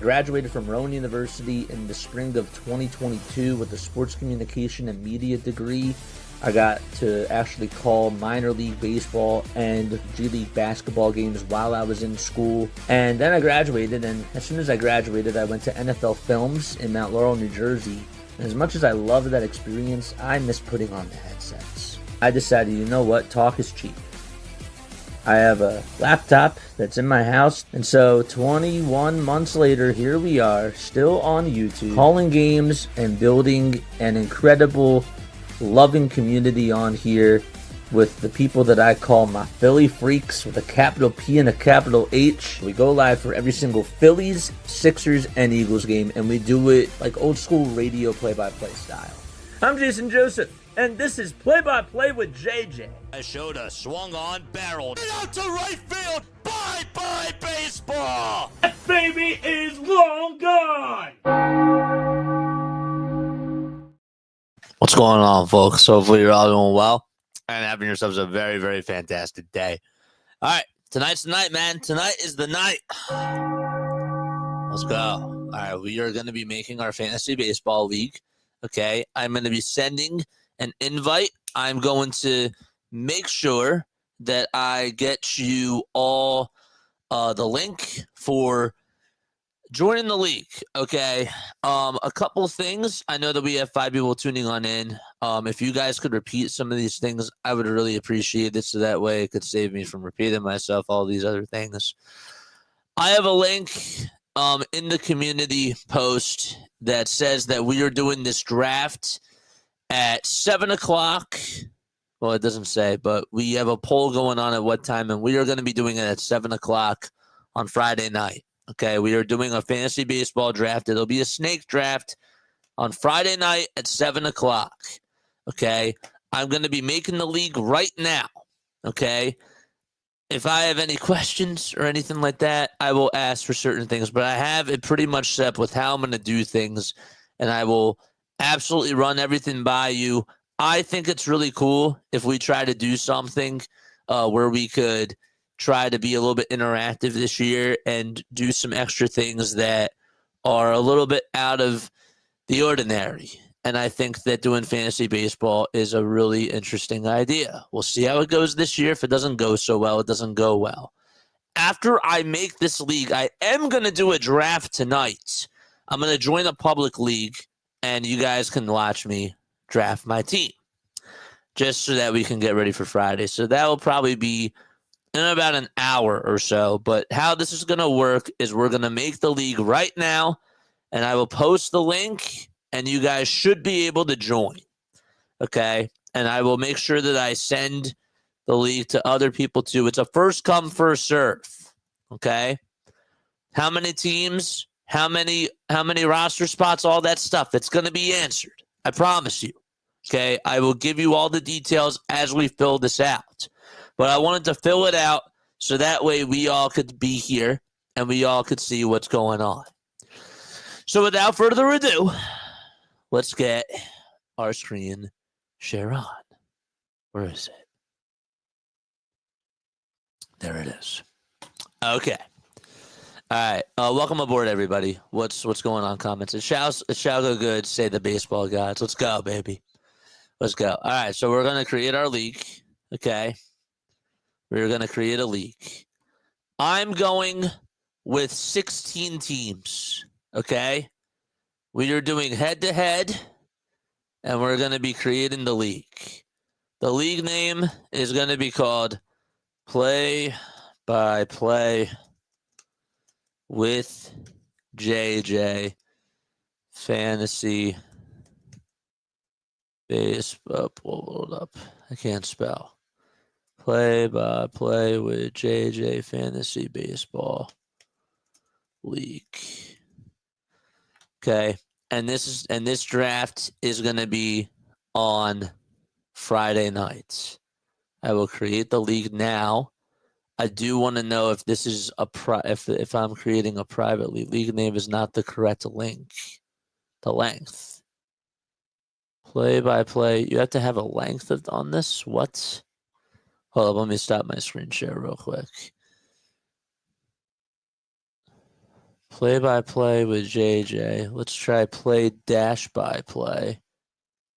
graduated from Rowan University in the spring of 2022 with a sports communication and media degree. I got to actually call minor league baseball and G League basketball games while I was in school. And then I graduated, and as soon as I graduated, I went to NFL Films in Mount Laurel, New Jersey. And as much as I loved that experience, I miss putting on the headsets. I decided, you know what, talk is cheap. I have a laptop that's in my house, and so 21 months later, here we are, still on YouTube, calling games and building an incredible, loving community on here with the people that I call my Philly freaks with a capital P and a capital H. We go live for every single Phillies, Sixers, and Eagles game, and we do it like old school radio play-by-play style. I'm Jason Joseph, and this is Play-by-Play with JJ. I showed a swung on, barreled out to right field. Bye-bye baseball. That baby is long gone. What's going on, folks? Hopefully you're all doing well and having yourselves a very, very fantastic day. All right, tonight's the night, man. Tonight is the night. Let's go. All right, we are going to be making our fantasy baseball league. Okay, I'm going to be sending an invite. I'm going to make sure that I get you all the link for joining the league. Okay, a couple things. I know that we have 5 people tuning on in. If you guys could repeat some of these things, I would really appreciate it, so that way it could save me from repeating myself, all these other things. I have a link in the community post that says that we are doing this draft at 7 o'clock. Well, it doesn't say, but we have a poll going on at what time, and we are going to be doing it at 7 o'clock on Friday night. Okay, we are doing a fantasy baseball draft. It'll be a snake draft on Friday night at 7 o'clock. Okay, I'm going to be making the league right now. Okay, if I have any questions or anything like that, I will ask for certain things, but I have it pretty much set up with how I'm going to do things, and I will absolutely run everything by you. I think it's really cool if we try to do something where we could try to be a little bit interactive this year and do some extra things that are a little bit out of the ordinary. And I think that doing fantasy baseball is a really interesting idea. We'll see how it goes this year. If it doesn't go so well, it doesn't go well. After I make this league, I am going to do a draft tonight. I'm going to join a public league, and you guys can watch me draft my team just so that we can get ready for Friday. So that will probably be in about an hour or so. But how this is going to work is we're going to make the league right now, and I will post the link, and you guys should be able to join. Okay? And I will make sure that I send the league to other people too. It's a first come, first serve. Okay? How many teams, how many roster spots, all that stuff. It's going to be answered. I promise you. Okay? I will give you all the details as we fill this out. But I wanted to fill it out so that way we all could be here and we all could see what's going on. So without further ado, let's get our screen share on. Where is it? There it is. Okay. All right. Welcome aboard, everybody. What's going on? Comments. It shall go good. Say the baseball gods. Let's go, baby. Let's go. All right. So we're going to create our league. Okay. We're going to create a league. I'm going with 16 teams. Okay. We are doing head-to-head, and we're going to be creating the league. The league name is going to be called Play-by-Play with JJ Fantasy Baseball. Hold up. I can't spell. Play-by-Play with JJ Fantasy Baseball League. Okay. And this draft is going to be on Friday nights. I will create the league now. I do want to know if this is if I'm creating a private league. League name is not the correct link. The length. Play by play. You have to have a length on this. What? Hold up. Let me stop my screen share real quick. Play-by-play with JJ. Let's try play-by-play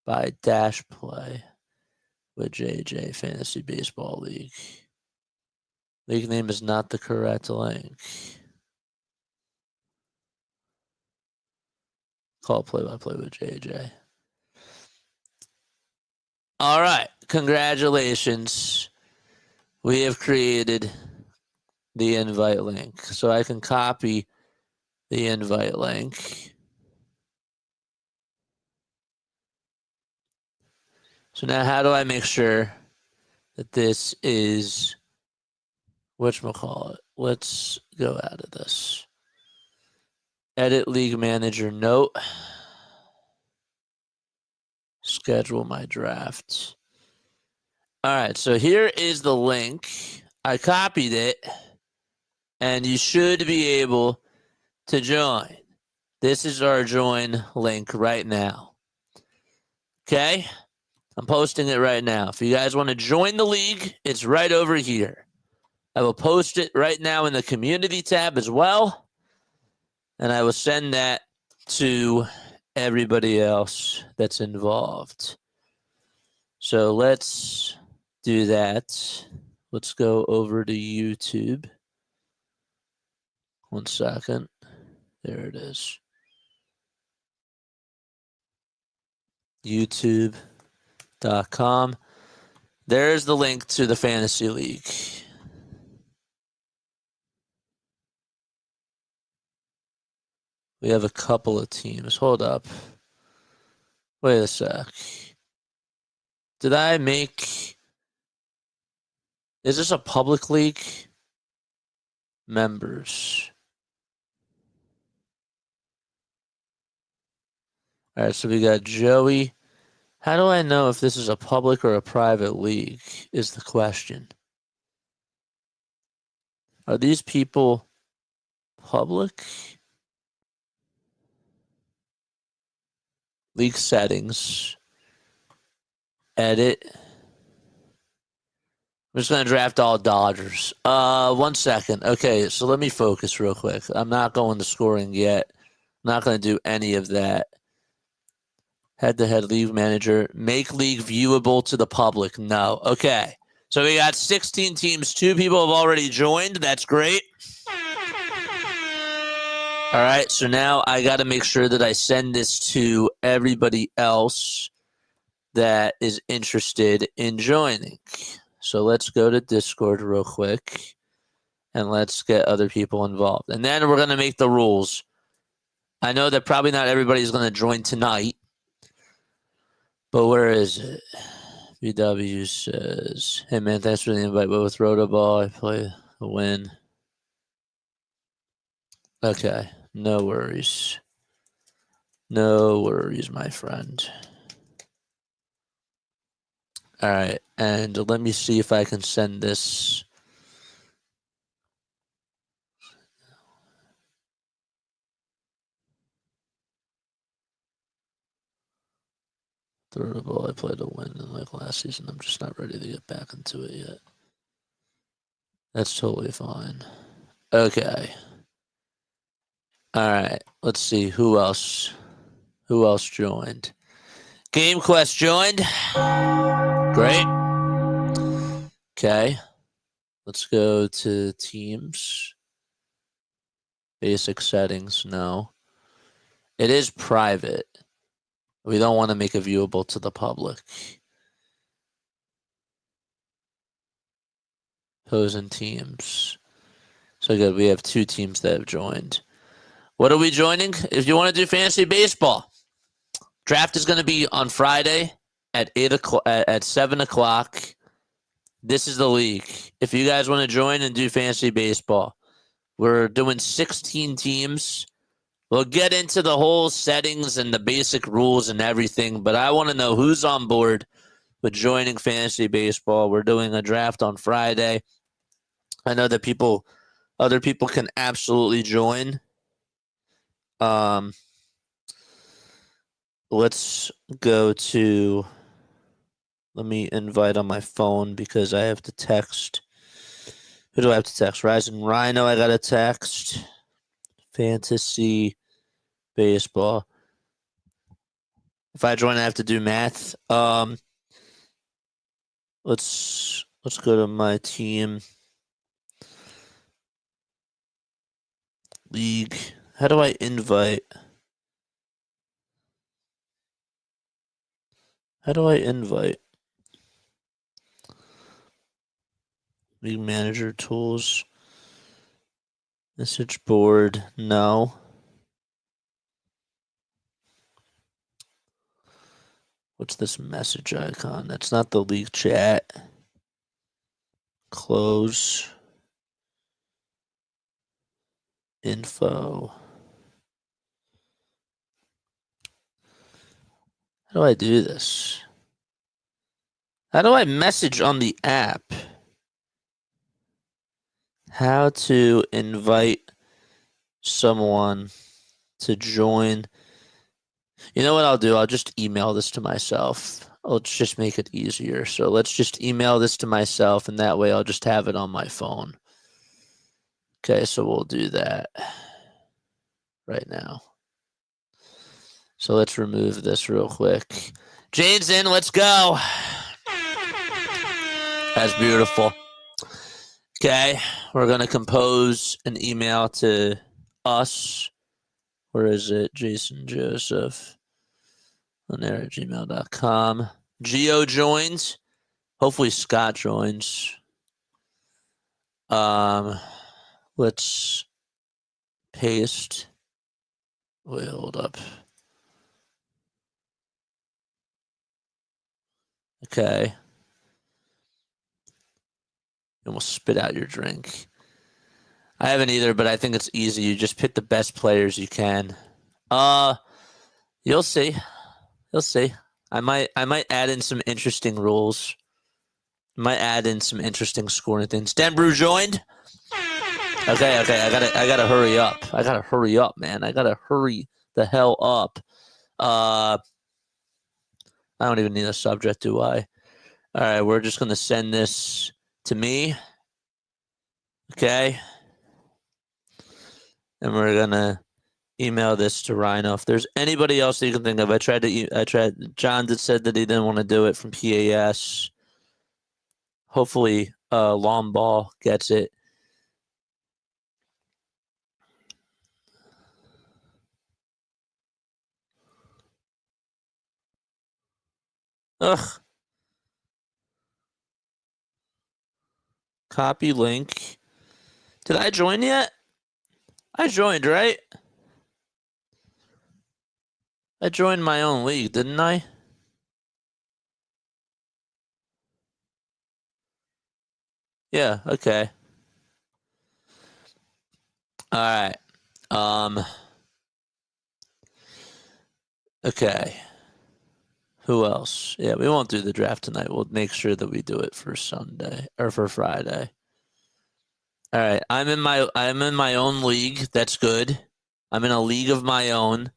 by dash play with JJ Fantasy Baseball League. League name is not the correct link. Call play-by-play with JJ. All right. Congratulations. We have created the invite link. So I can copy the invite link. So now how do I make sure that this is whatchamacallit? Let's go out of this. Edit league manager note. Schedule my draft. All right, so here is the link. I copied it, and you should be able to join. This is our join link right now. Okay? I'm posting it right now. If you guys want to join the league, it's right over here. I will post it right now in the community tab as well. And I will send that to everybody else that's involved. So let's do that. Let's go over to YouTube. 1 second. There it is. YouTube.com. There's the link to the Fantasy League. We have a couple of teams. Hold up. Wait a sec. Did I make... Is this a public league? Members. All right, so we got Joey. How do I know if this is a public or a private league is the question. Are these people public? League settings. Edit. I'm just going to draft all Dodgers. 1 second. Okay, so let me focus real quick. I'm not going to scoring yet. I'm not going to do any of that. Head-to-head league manager. Make league viewable to the public. No. Okay. So we got 16 teams. 2 people have already joined. That's great. All right. So now I got to make sure that I send this to everybody else that is interested in joining. So let's go to Discord real quick and let's get other people involved. And then we're going to make the rules. I know that probably not everybody's going to join tonight. But where is it? VW says, hey, man, thanks for the invite. But with Rotoball, I play a win. Okay. No worries. No worries, my friend. All right. And let me see if I can send this. Throw the ball. I played a win in like last season. I'm just not ready to get back into it yet. That's totally fine. Okay. All right. Let's see who else. Who else joined? Game Quest joined. Great. Okay. Let's go to teams. Basic settings. No. It is private. We don't want to make it viewable to the public. Opposing teams. So good. We have 2 teams that have joined. What are we joining? If you want to do fantasy baseball, draft is going to be on Friday at 7 o'clock. This is the league. If you guys want to join and do fantasy baseball, we're doing 16 teams. We'll get into the whole settings and the basic rules and everything, but I want to know who's on board with joining fantasy baseball. We're doing a draft on Friday. I know that other people can absolutely join. Let's go to, let me invite on my phone because I have to text. Who do I have to text? Ryzen Rhino, I got to text. Fantasy baseball. If I join, I have to do math. Let's go to my team league. How do I invite? How do I invite? League manager tools. Message board. No. What's this message icon? That's not the league chat. Close. Info. How do I do this? How do I message on the app? How to invite someone to join. You know what I'll do? I'll just email this to myself. Let's just make it easier. So let's just email this to myself, and that way I'll just have it on my phone. Okay, so we'll do that right now. So let's remove this real quick. Jane's in. Let's go. That's beautiful. Okay, we're going to compose an email to us. Where is it? Jason Joseph. @gmail.com. Geo joins. Hopefully Scott joins. Let's paste. Wait, hold up. Okay. And we'll spit out your drink. I haven't either, but I think it's easy. You just pick the best players you can. You'll see. You'll see. I might add in some interesting rules. Might add in some interesting scoring things. Denbrew joined. Okay. I gotta hurry up. I gotta hurry up, man. I gotta hurry the hell up. I don't even need a subject, do I? All right, we're just gonna send this to me. Okay. And we're gonna email this to Rhino. If there's anybody else that you can think of, I tried. John did said that he didn't want to do it from PAS. Hopefully, Long Ball gets it. Ugh. Copy link. Did I join yet? I joined, right? I joined my own league, didn't I? Yeah, okay. All right. Okay. Who else? Yeah, we won't do the draft tonight. We'll make sure that we do it for Sunday or for Friday. All right. I'm in my own league. That's good. I'm in a league of my own.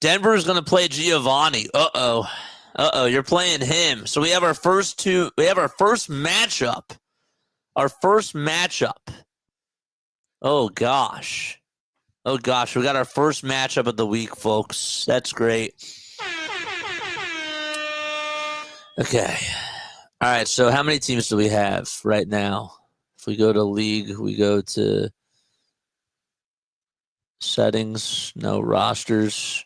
Denver is going to play Giovanni. Uh-oh, you're playing him. So we have our first matchup. Our first matchup. Oh gosh. We got our first matchup of the week, folks. That's great. Okay. All right, so how many teams do we have right now? If we go to league, we go to settings, no rosters.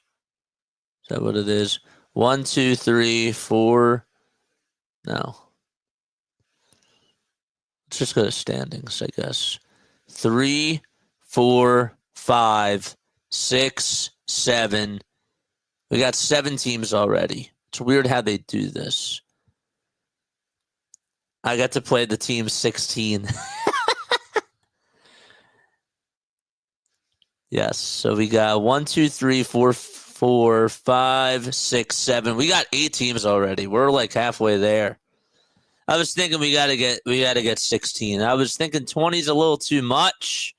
Is that what it is? 1, 2, 3, 4. No. Let's just go to standings, I guess. 3, 4, 5, 6, 7. We got 7 teams already. It's weird how they do this. I got to play the team 16. Yes. So we got 1, 2, 3, 4, 4, 5, 6, 7. We got 8 teams already. We're like halfway there. I was thinking we gotta get 16. I was thinking 20 is a little too much,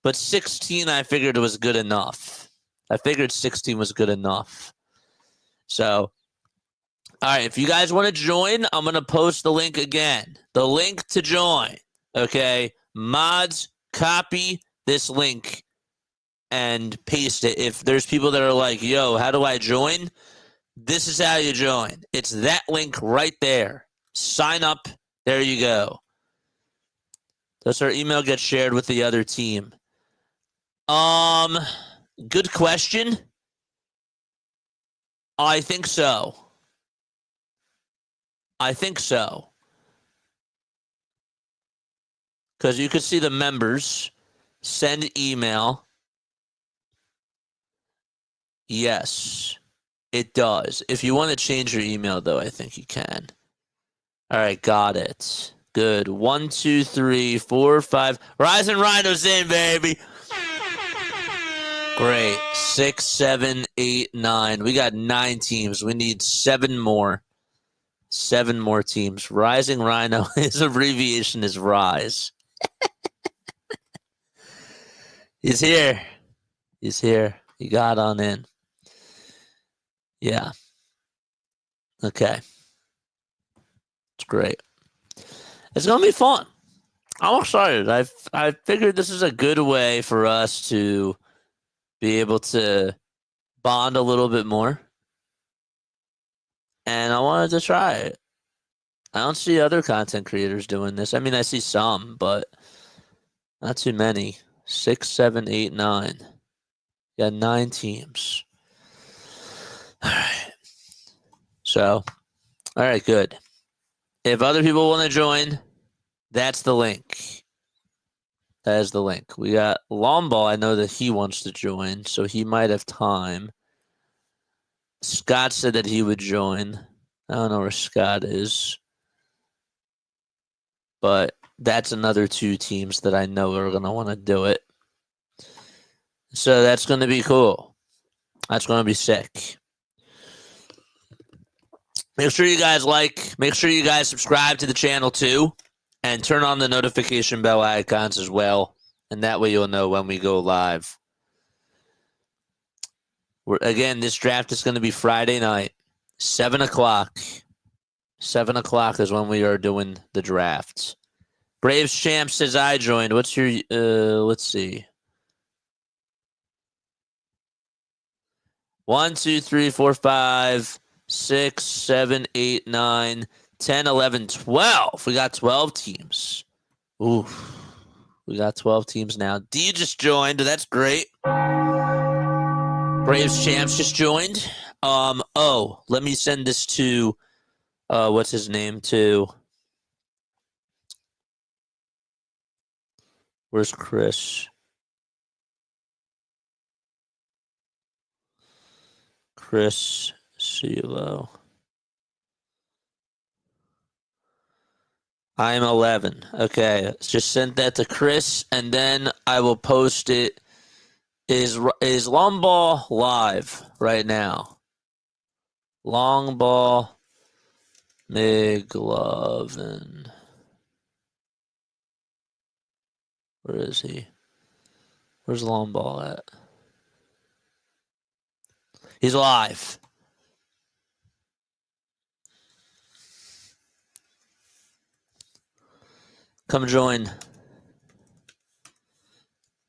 but 16 I figured was good enough. I figured 16 was good enough. So, all right, if you guys want to join, I'm gonna post the link again. The link to join. Okay, mods, copy, this link and paste it. If there's people that are like, yo, how do I join? This is how you join. It's that link right there. Sign up. There you go. Does our email get shared with the other team? Good question. I think so. Because you could see the members send email. Yes, it does. If you want to change your email, though, I think you can. All right, got it. Good. 1, 2, 3, 4, 5. Rise and Rhinos in, baby. Great. 6, 7, 8, 9. We got 9 teams. We need 7 more. 7 more teams. Rising Rhino, his abbreviation is RISE. He's here. He got on in. Yeah. Okay. It's great. It's going to be fun. I'm excited. I figured this is a good way for us to be able to bond a little bit more. And I wanted to try it. I don't see other content creators doing this. I mean, I see some, but not too many. 6, 7, 8, 9. Got 9 teams. All right. So, all right, good. If other people want to join, that's the link. That is the link. We got Lomball. I know that he wants to join, so he might have time. Scott said that he would join. I don't know where Scott is. But that's another 2 teams that I know are going to want to do it. So that's going to be cool. That's going to be sick. Make sure you guys make sure you guys subscribe to the channel too, and turn on the notification bell icons as well. And that way you'll know when we go live. Again, this draft is going to be Friday night, 7 o'clock. 7 o'clock is when we are doing the drafts. Braves Champ says I joined. What's your, let's see. 1, 2, 3, 4, 5, 6, 7, 8, 9, 10, 11, 12. We got 12 teams. Ooh, we got 12 teams now. D just joined. That's great. Braves Champs just joined. Let me send this to, what's his name, to, where's Chris? Chris CeeLo. I'm 11. Okay, just send that to Chris, and then I will post it. Is long ball live right now? Long ball McLovin. Where is he? Where's long ball at? He's live. Come join.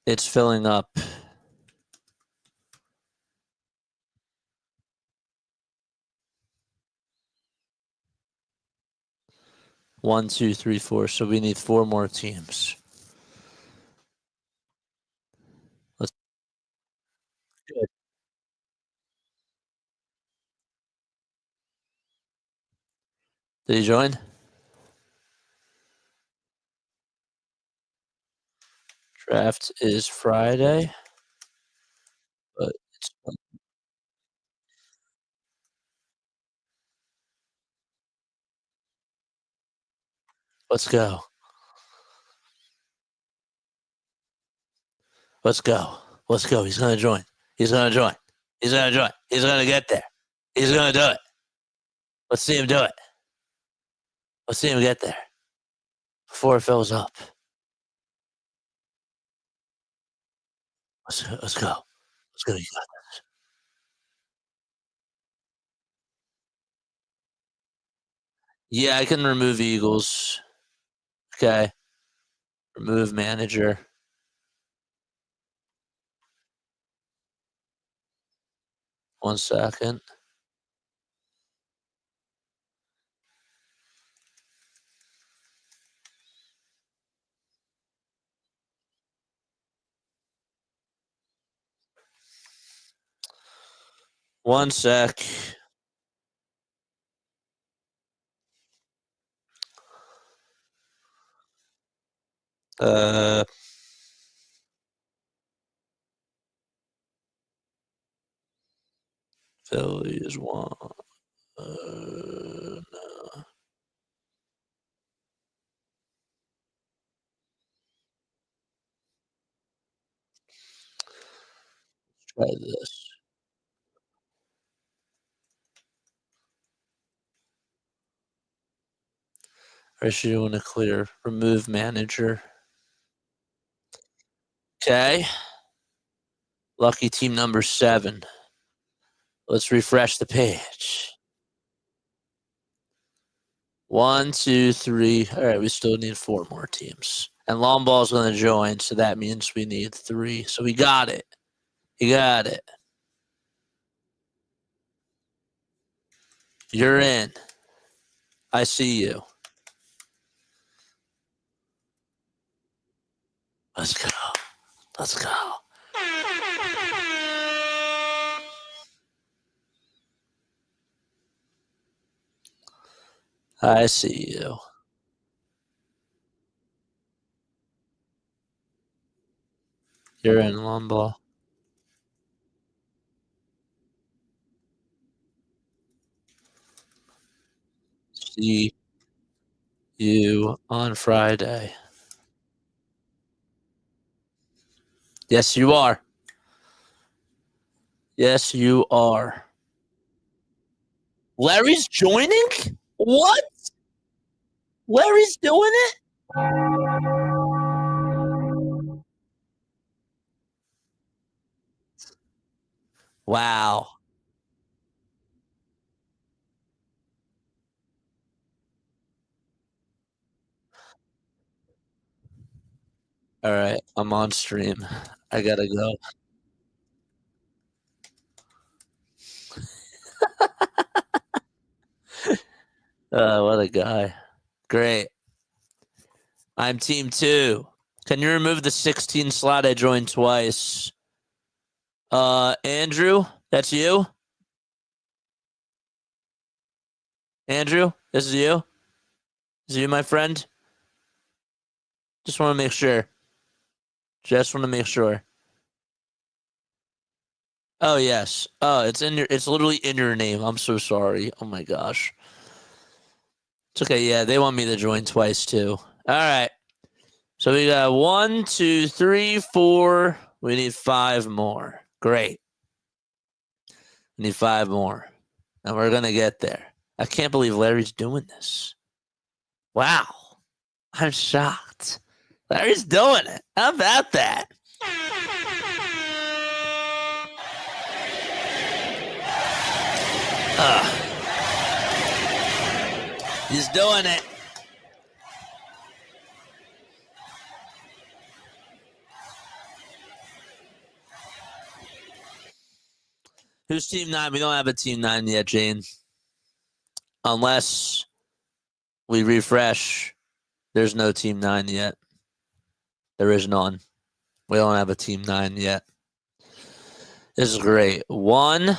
It's filling up. One, two, three, four. So we need 4 more teams. Let's. Good. Did he join? Draft is Friday, but it's. Let's go. Let's go. Let's go. He's gonna join. He's gonna join. He's gonna join. He's gonna get there. He's gonna do it. Let's see him do it. Let's see him get there before it fills up. Let's go. Let's go. Let's go. You got this. Yeah, I can remove Eagles. Okay. Remove manager. 1 second. One sec. Phillies won. No. Try this. Or should you want to clear? Remove manager. Okay. Lucky team number 7. Let's refresh the page. 1, 2, 3. All right, we still need 4 more teams. And long ball's going to join, so that means we need 3. So we got it. You got it. You're in. I see you. Let's go. Let's go. I see you. You're in, long ball. See you on Friday. Yes, you are. Yes, you are. Larry's joining? What? Larry's doing it? Wow. All right, I'm on stream. I gotta go. What a guy. Great. I'm team 2. Can you remove the 16 slot? I joined twice. Andrew, that's you? Andrew, this is you? Is it you, my friend? Just want to make sure. Just want to make sure. Oh, yes. Oh, it's literally in your name. I'm so sorry. Oh my gosh. It's okay. Yeah, they want me to join twice too. All right. So we got 1, 2, 3, 4. We need 5 more. Great. We need 5 more. And we're gonna get there. I can't believe Larry's doing this. Wow. I'm shocked. Larry's doing it. How about that? He's doing it. Who's team 9? We don't have a team 9 yet, Jane. Unless we refresh, there's no team 9 yet. There is none. We don't have a team 9 yet. This is great. 1,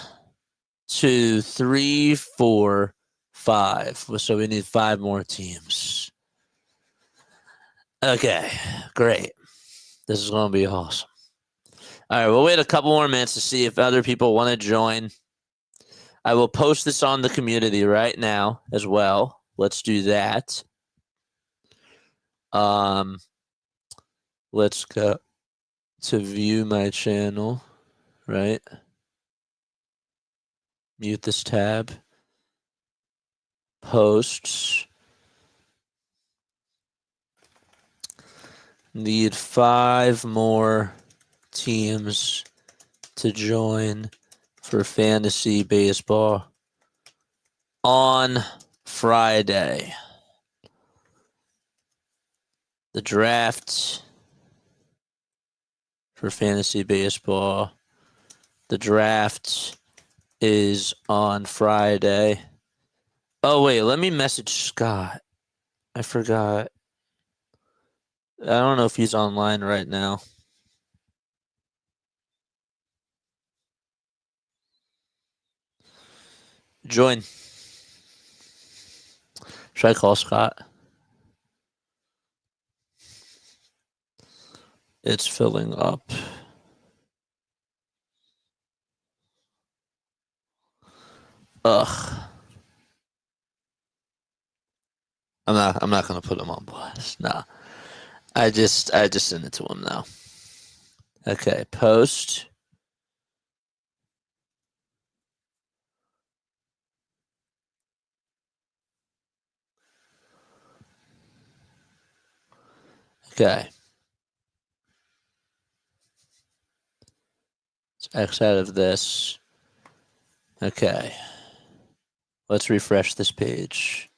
2, 3, 4, 5. So we need 5 more teams. Okay, great. This is going to be awesome. All right, we'll wait a couple more minutes to see if other people want to join. I will post this on the community right now as well. Let's do that. Let's go to view my channel, right? Mute this tab. Posts. Need 5 more teams to join for fantasy baseball on Friday. The draft for fantasy baseball. The draft is on Friday. Oh, wait, let me message Scott. I forgot. I don't know if he's online right now. Join. Should I call Scott? It's filling up. Ugh. I'm not gonna put him on blast. Nah. I just sent it to him now. Okay, post. Okay. Let's X out of this. Okay. Let's refresh this page.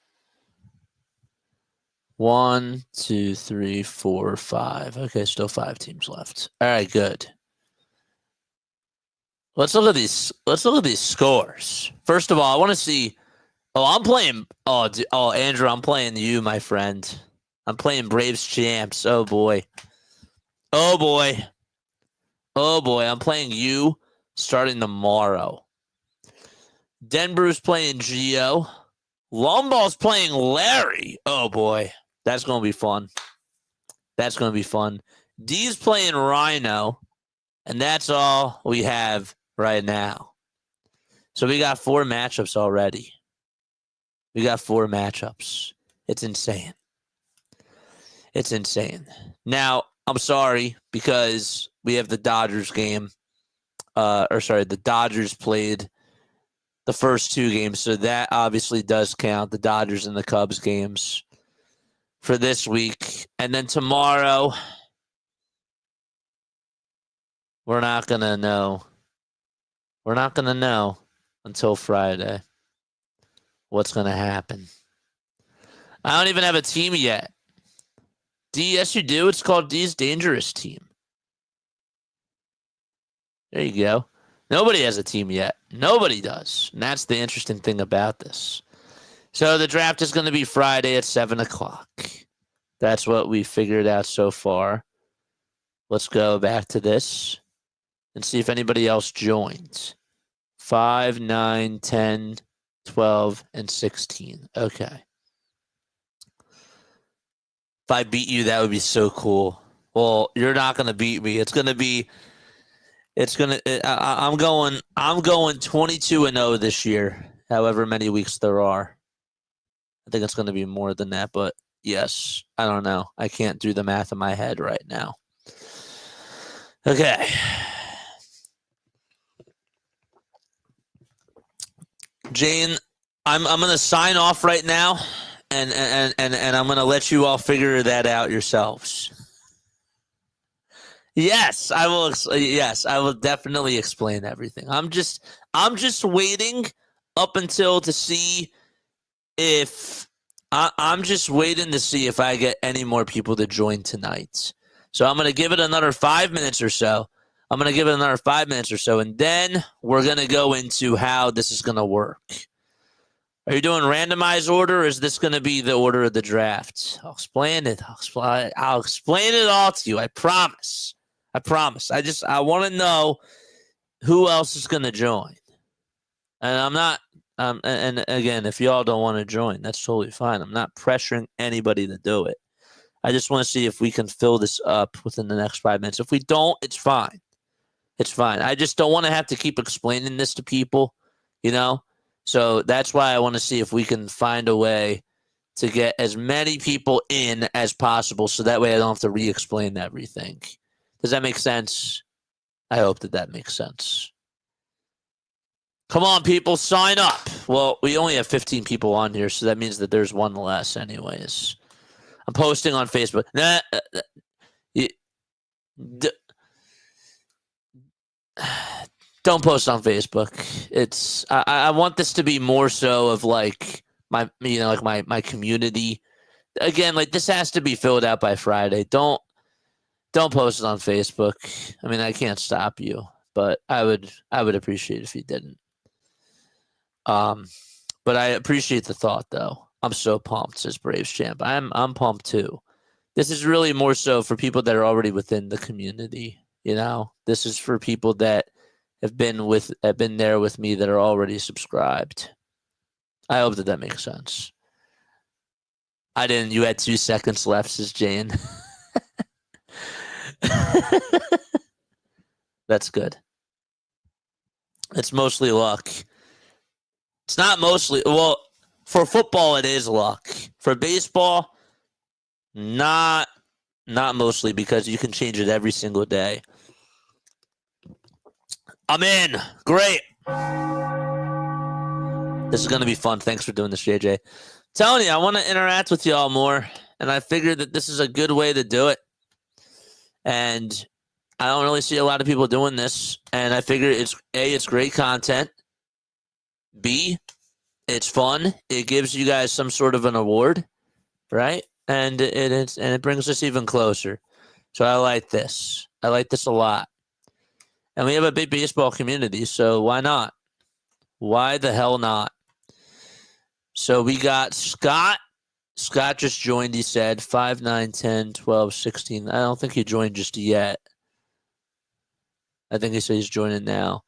1, 2, 3, 4, 5. Okay, still 5 teams left. All right, good. Let's look at these. Let's look at these scores. First of all, I want to see. Oh, I'm playing. Oh, Andrew, I'm playing you, my friend. I'm playing Braves champs. Oh boy. Oh boy. Oh boy. I'm playing you starting tomorrow. Denver's playing Gio. Lomball's playing Larry. Oh boy. That's going to be fun. That's going to be fun. D's playing Rhino. And that's all we have right now. So we got 4 matchups already. We got 4 matchups. It's insane. It's insane. Now, I'm sorry because we have the Dodgers game. The Dodgers played the first 2 games. So that obviously does count, the Dodgers and the Cubs games for this week. And then tomorrow, we're not going to know. We're not going to know until Friday what's going to happen. I don't even have a team yet. D, yes, you do. It's called D's Dangerous Team. There you go. Nobody has a team yet. Nobody does. And that's the interesting thing about this. So the draft is going to be Friday at 7 o'clock. That's what we figured out so far. Let's go back to this and see if anybody else joins. 5, 9, 10, 12, and 16. Okay. If I beat you, that would be so cool. Well, you're not going to beat me. I'm going 22-0 this year, however many weeks there are. I think it's going to be more than that, but yes, I don't know. I can't do the math in my head right now. Okay. Jane, I'm going to sign off right now, and I'm going to let you all figure that out yourselves. Yes, I will. Yes, I will definitely explain everything. I'm just waiting up until to see if I'm just waiting to see if I get any more people to join tonight. So I'm going to give it another 5 minutes or so. And then we're going to go into how this is going to work. Are you doing randomized order, or is this going to be the order of the draft? I'll explain it. I'll explain it all to you. I promise. I want to know who else is going to join. And I'm not, and again, if y'all don't want to join, that's totally fine. I'm not pressuring anybody to do it. I just want to see if we can fill this up within the next 5 minutes. If we don't, it's fine. It's fine. I just don't want to have to keep explaining this to people, you know? So that's why I want to see if we can find a way to get as many people in as possible so that way I don't have to re-explain everything. Does that make sense? I hope that makes sense. Come on, people, sign up. Well, we only have 15 people on here, so that means that there's one less anyways. I'm posting on Facebook. Don't post on Facebook. It's I want this to be more so of like my community. Again, like this has to be filled out by Friday. Don't post it on Facebook. I mean, I can't stop you, but I would appreciate if you didn't. But I appreciate the thought, though. I'm so pumped, says Braves champ. I'm pumped too. This is really more so for people that are already within the community. You know, this is for people that have been there with me that are already subscribed. I hope that makes sense. I didn't. You had 2 seconds left, says Jane. That's good. It's mostly luck. It's not mostly. Well, for football, it is luck. For baseball, not mostly, because you can change it every single day. I'm in. Great. This is going to be fun. Thanks for doing this, JJ. Telling you, I want to interact with y'all more, and I figured that this is a good way to do it. And I don't really see a lot of people doing this, and I figure it's great content. B, it's fun. It gives you guys some sort of an award, right? And it brings us even closer. So I like this. I like this a lot. And we have a big baseball community, so why not? Why the hell not? So we got Scott. Scott just joined, he said. 5, 9, 10, 12, 16. I don't think he joined just yet. I think he said he's joining now.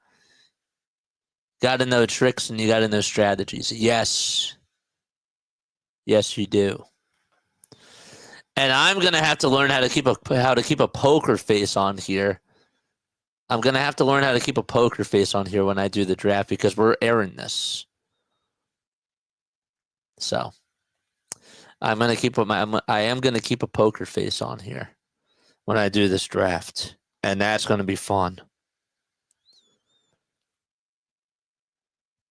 Got to know tricks and you got to know strategies. Yes. Yes, you do. And I'm going to have to learn how to keep a poker face on here. I'm going to have to learn how to keep a poker face on here when I do the draft, because we're airing this. So I am going to keep a poker face on here when I do this draft, and that's going to be fun.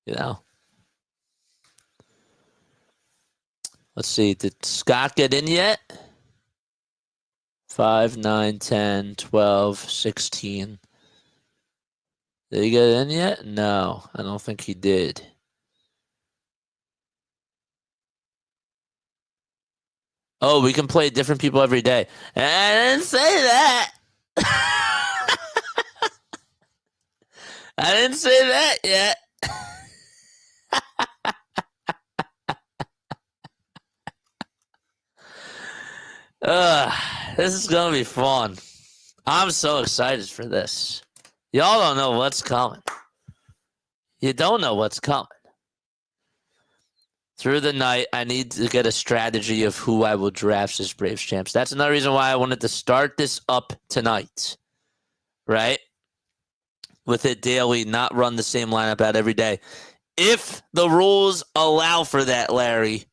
You know. Let's see. Did Scott get in yet? 5, 9, 10, 12, 16. Did he get in yet? No, I don't think he did. Oh, we can play different people every day. I didn't say that. I didn't say that yet. This is going to be fun. I'm so excited for this. Y'all don't know what's coming. You don't know what's coming. Through the night, I need to get a strategy of who I will draft as Braves champs. That's another reason why I wanted to start this up tonight, right? With it daily, not run the same lineup out every day. If the rules allow for that, Larry,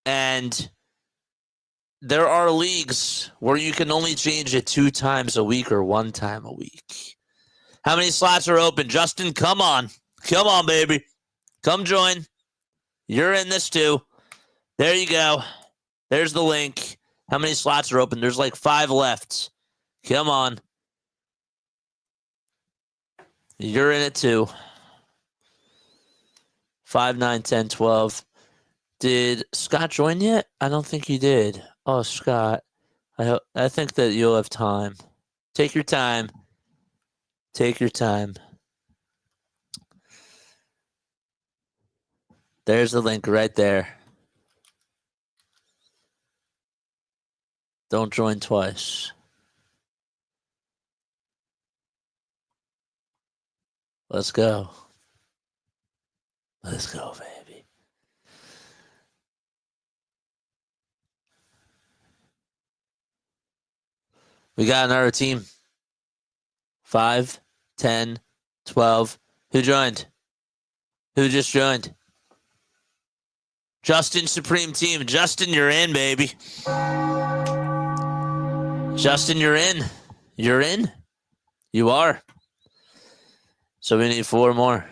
and there are leagues where you can only change it 2 times a week or 1 time a week. How many slots are open? Justin, come on. Come on, baby. Come join. You're in this too. There you go. There's the link. How many slots are open? There's like 5 left. Come on. You're in it too. 5, 9, 10, 12. Did Scott join yet? I don't think he did. Oh, Scott. I think that you'll have time. Take your time. Take your time. There's the link right there. Don't join twice. Let's go. Let's go, baby. We got another team. 5, 10, 12. Who joined? Who just joined? Justin Supreme Team. Justin, you're in, baby. Justin, you're in. You're in. You are. So we need 4 more.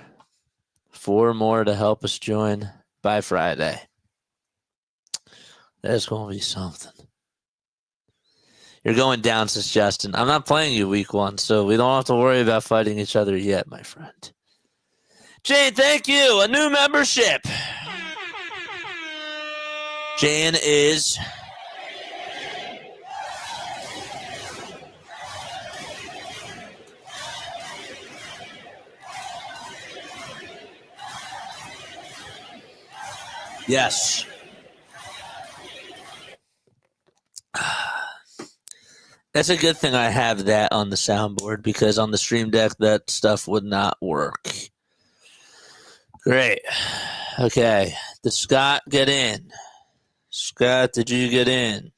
4 more to help us join by Friday. That's going to be something. You're going down, says Justin. I'm not playing you week 1, so we don't have to worry about fighting each other yet, my friend. Jane, thank you. A new membership. Jane is Yes. That's a good thing I have that on the soundboard because on the stream deck, that stuff would not work. Great. Okay. Did Scott get in? Scott, did you get in?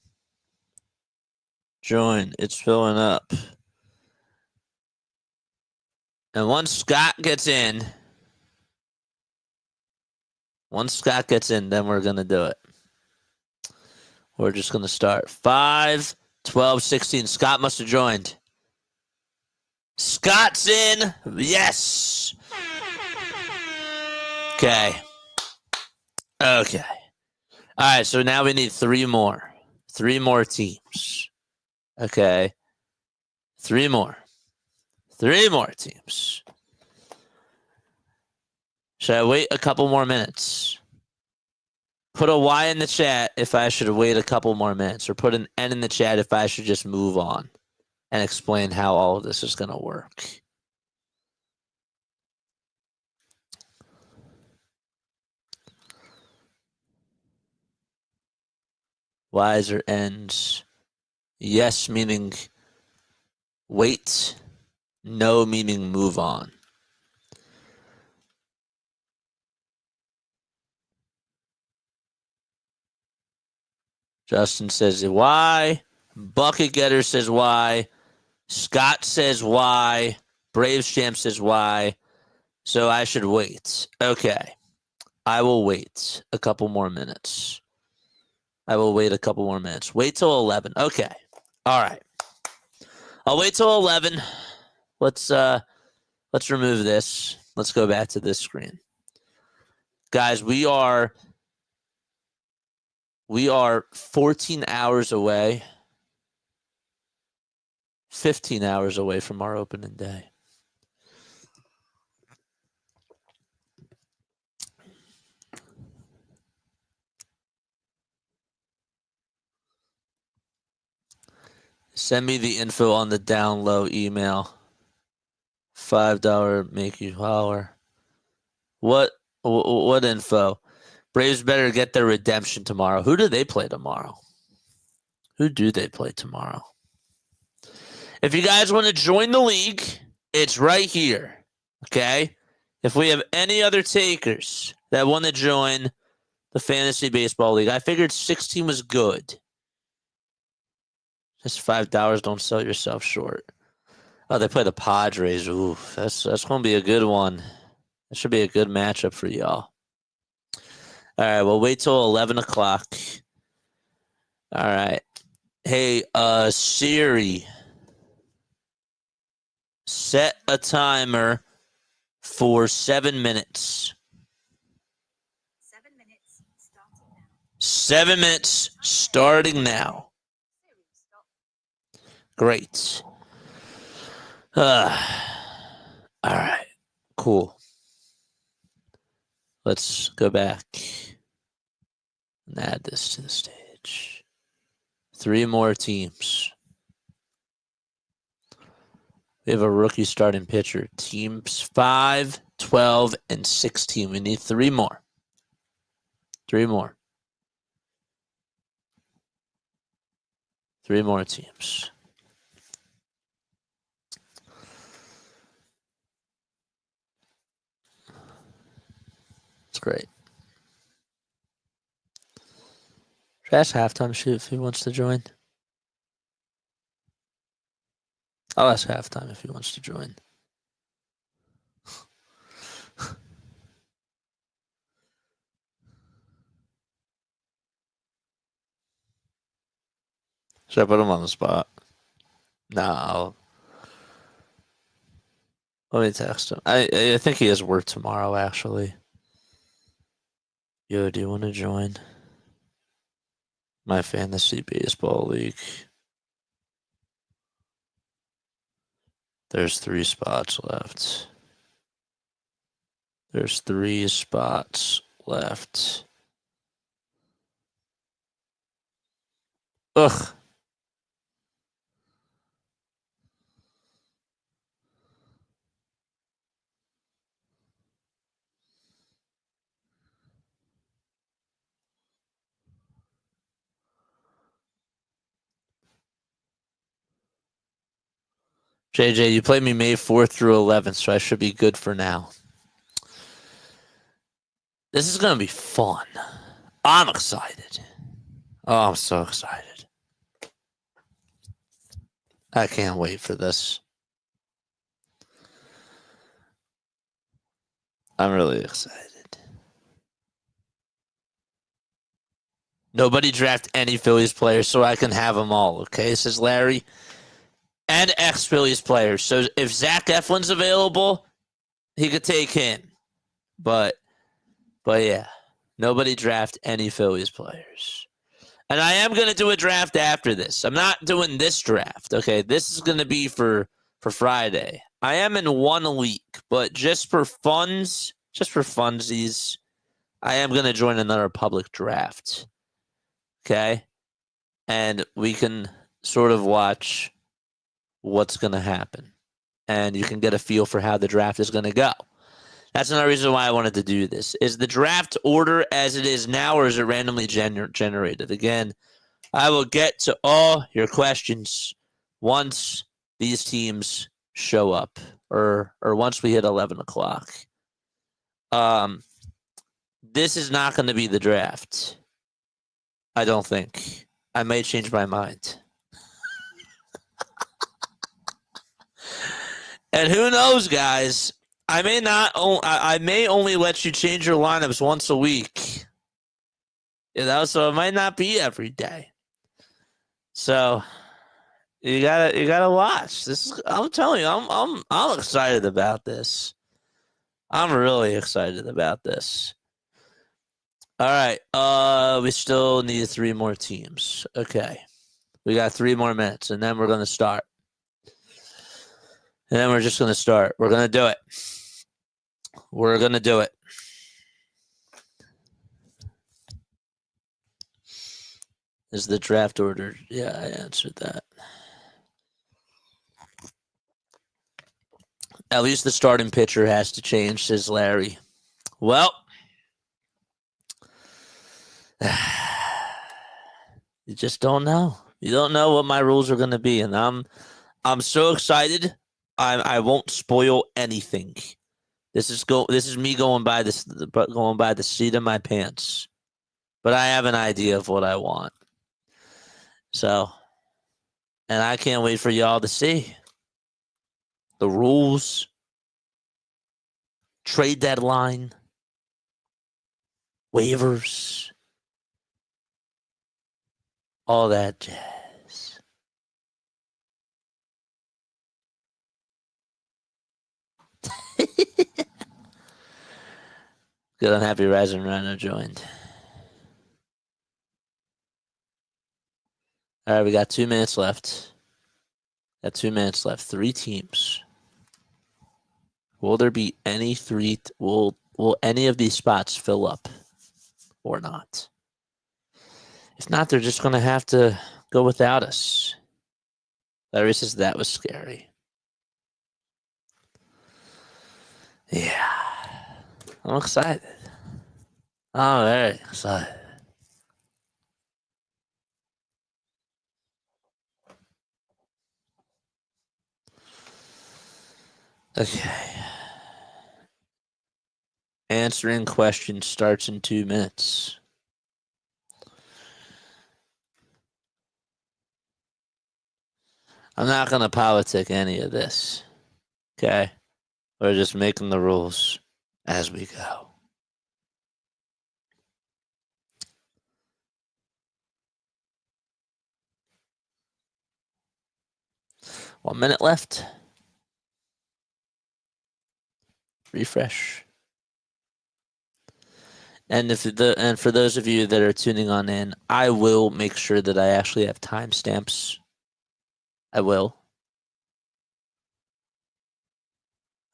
Join. It's filling up. And once Scott gets in, then we're going to do it. We're just going to start. 5, 12, 16. Scott must have joined. Scott's in. Yes. Okay. Okay. All right, so now we need 3 more. 3 more teams. Okay. 3 more. 3 more teams. Should I wait a couple more minutes? Put a Y in the chat if I should wait a couple more minutes, or put an N in the chat if I should just move on and explain how all of this is going to work. Y's or N's? Yes meaning wait. No meaning move on. Justin says Y. Bucket Getter says Y. Scott says Y. Braves Champ says Y. So I should wait. Okay. I will wait a couple more minutes. Wait till 11. Okay. All right. I'll wait till 11. Let's remove this. Let's go back to this screen. Guys, we are 14 hours away. 15 hours away from our opening day. Send me the info on the down low email. $5 make you holler. What info? Braves better get their redemption tomorrow. Who do they play tomorrow? If you guys want to join the league, it's right here. Okay? If we have any other takers that want to join the Fantasy Baseball League, I figured 16 was good. Just $5. Don't sell yourself short. Oh, they play the Padres. Ooh, that's going to be a good one. That should be a good matchup for y'all. All right, we'll wait till 11 o'clock. All right. Hey, Siri, set a timer for 7 minutes. 7 minutes starting now. 7 minutes starting now. Great. All right. Cool. Let's go back and add this to the stage. 3 more teams. We have a rookie starting pitcher. Teams 5, 12, and 16. We need 3 more. 3 more. 3 more teams. It's great. Should I ask Halftime Shoot if he wants to join? I'll ask Halftime if he wants to join. Should I put him on the spot? No. Let me text him. I think he has work tomorrow, actually. Yo, do you want to join my Fantasy Baseball League? There's 3 spots left. There's 3 spots left. Ugh. JJ, you played me May 4th through 11th, so I should be good for now. This is going to be fun. I'm excited. Oh, I'm so excited. I can't wait for this. I'm really excited. Nobody draft any Phillies players so I can have them all, okay? Says Larry. And ex-Phillies players. So if Zach Eflin's available, he could take him. But yeah, nobody draft any Phillies players. And I am going to do a draft after this. I'm not doing this draft, okay? This is going to be for Friday. I am in one league, but just for funsies, I am going to join another public draft, okay? And we can sort of watch what's going to happen. And you can get a feel for how the draft is going to go. That's another reason why I wanted to do this. Is the draft order as it is now, or is it randomly generated? Again, I will get to all your questions once these teams show up, or once we hit 11 o'clock. This is not going to be the draft. I don't think. I may change my mind. And who knows, guys? I may not. I may only let you change your lineups once a week. So it might not be every day. So you gotta watch. I'm telling you, I'm excited about this. I'm really excited about this. All right. We still need 3 more teams. Okay. We got 3 more minutes, and then we're gonna start. And then we're just gonna start. We're gonna do it. We're gonna do it. Is the draft order? Yeah, I answered that. At least the starting pitcher has to change, says Larry. Well, you just don't know. You don't know what my rules are going to be, and I'm so excited. I won't spoil anything. This is me going by the seat of my pants. But I have an idea of what I want. So, and I can't wait for y'all to see the rules, trade deadline, waivers, all that jazz. Good, unhappy Rising Rhino joined. All right, we got 2 minutes left. 3 teams. Will there be any 3? Will any of these spots fill up or not? If not, they're just going to have to go without us. Larry says that was scary. Yeah. I'm excited. I'm very excited. Okay. Answering questions starts in 2 minutes. I'm not going to politic any of this. Okay? We're just making the rules as we go. One minute left. Refresh. And for those of you that are tuning on in, I will make sure that I actually have timestamps. I will.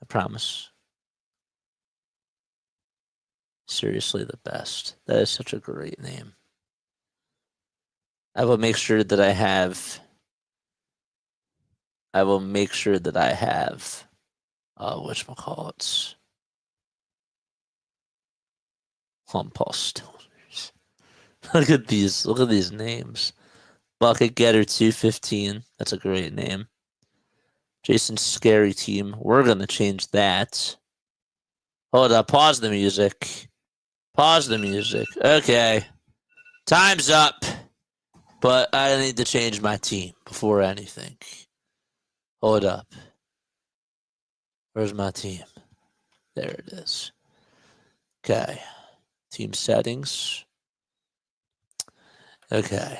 I promise. Seriously, the best. That is such a great name. I will make sure that I have. Whatchamacallits. Posters. Look at these names. Bucket Getter 215. That's a great name. Jason's scary team. We're going to change that. Hold up. Pause the music. Pause the music. Okay. Time's up. But I need to change my team before anything. Hold up. Where's my team? There it is. Okay. Team settings. Okay.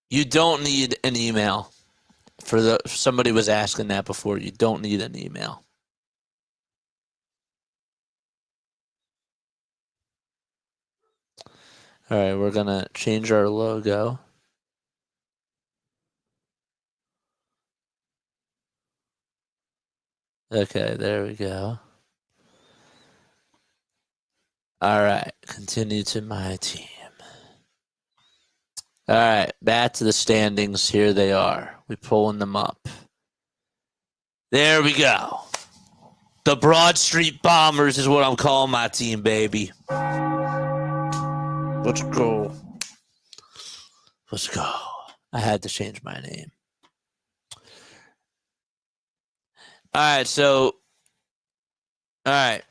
You don't need an email. Somebody was asking that before. You don't need an email. All right, we're going to change our logo. Okay, there we go. All right, continue to my team. All right, back to the standings. Here they are. We're pulling them up. There we go. The Broad Street Bombers is what I'm calling my team, baby. Let's go. Let's go. I had to change my name. All right, so all right.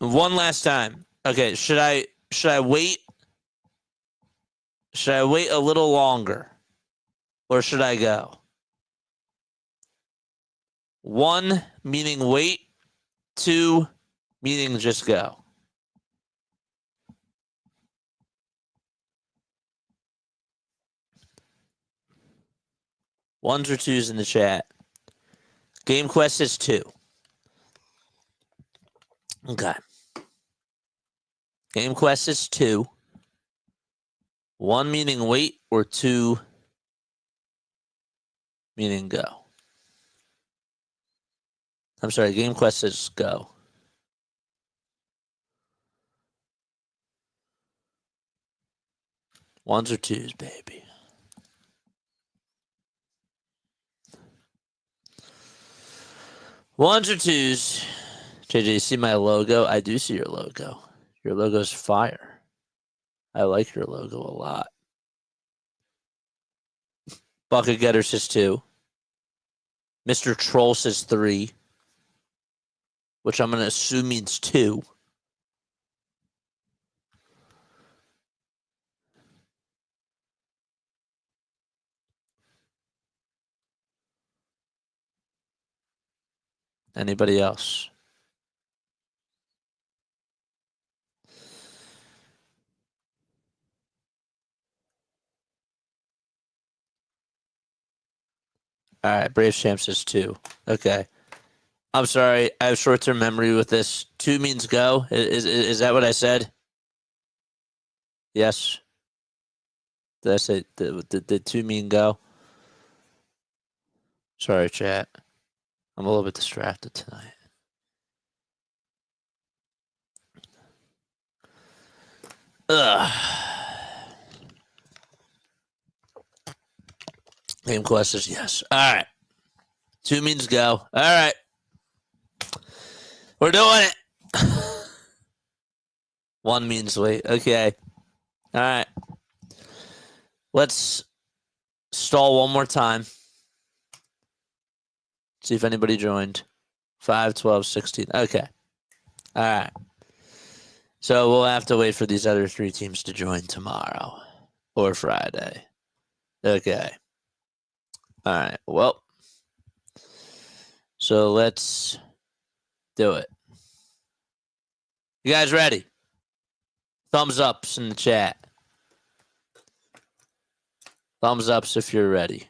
One last time. Okay, should I wait? Should I wait a little longer? Or should I go? 1 meaning wait, 2 meaning just go. Ones or twos in the chat. Game Quest is 2. Okay. Game Quest is 2. 1 meaning wait or 2 meaning go. I'm sorry, Game Quest is go. Ones or twos, baby. Ones or twos. JJ, you see my logo? I do see your logo. Your logo's fire. I like your logo a lot. Bucket Getter says 2. Mr. Troll says 3. Which I'm going to assume means 2. Anybody else? All right, Brave Champ says 2. Okay. I'm sorry, I have short-term memory with this. 2 means go. Is that what I said? Yes. Did I say did 2 mean go? Sorry, chat. I'm a little bit distracted tonight. Ugh. Game Quest is yes. All right. 2 means go. All right. We're doing it. 1 means wait. Okay. All right. Let's stall one more time. See if anybody joined. 5, 12, 16. Okay. All right. So we'll have to wait for these other 3 teams to join tomorrow or Friday. Okay. All right. Well, so let's do it. You guys ready? Thumbs ups in the chat. Thumbs ups if you're ready.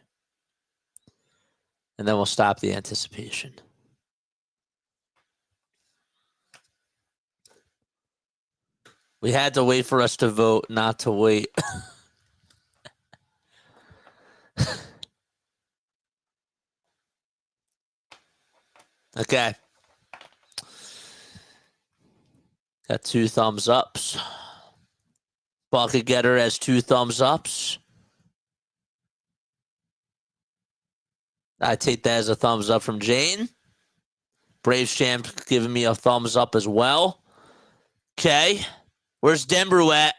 And then we'll stop the anticipation. We had to wait for us to vote, not to wait. Okay. Got 2 thumbs ups. Bucket Getter has 2 thumbs ups. I take that as a thumbs up from Jane. Braves Champ giving me a thumbs up as well. Okay. Where's Denver at?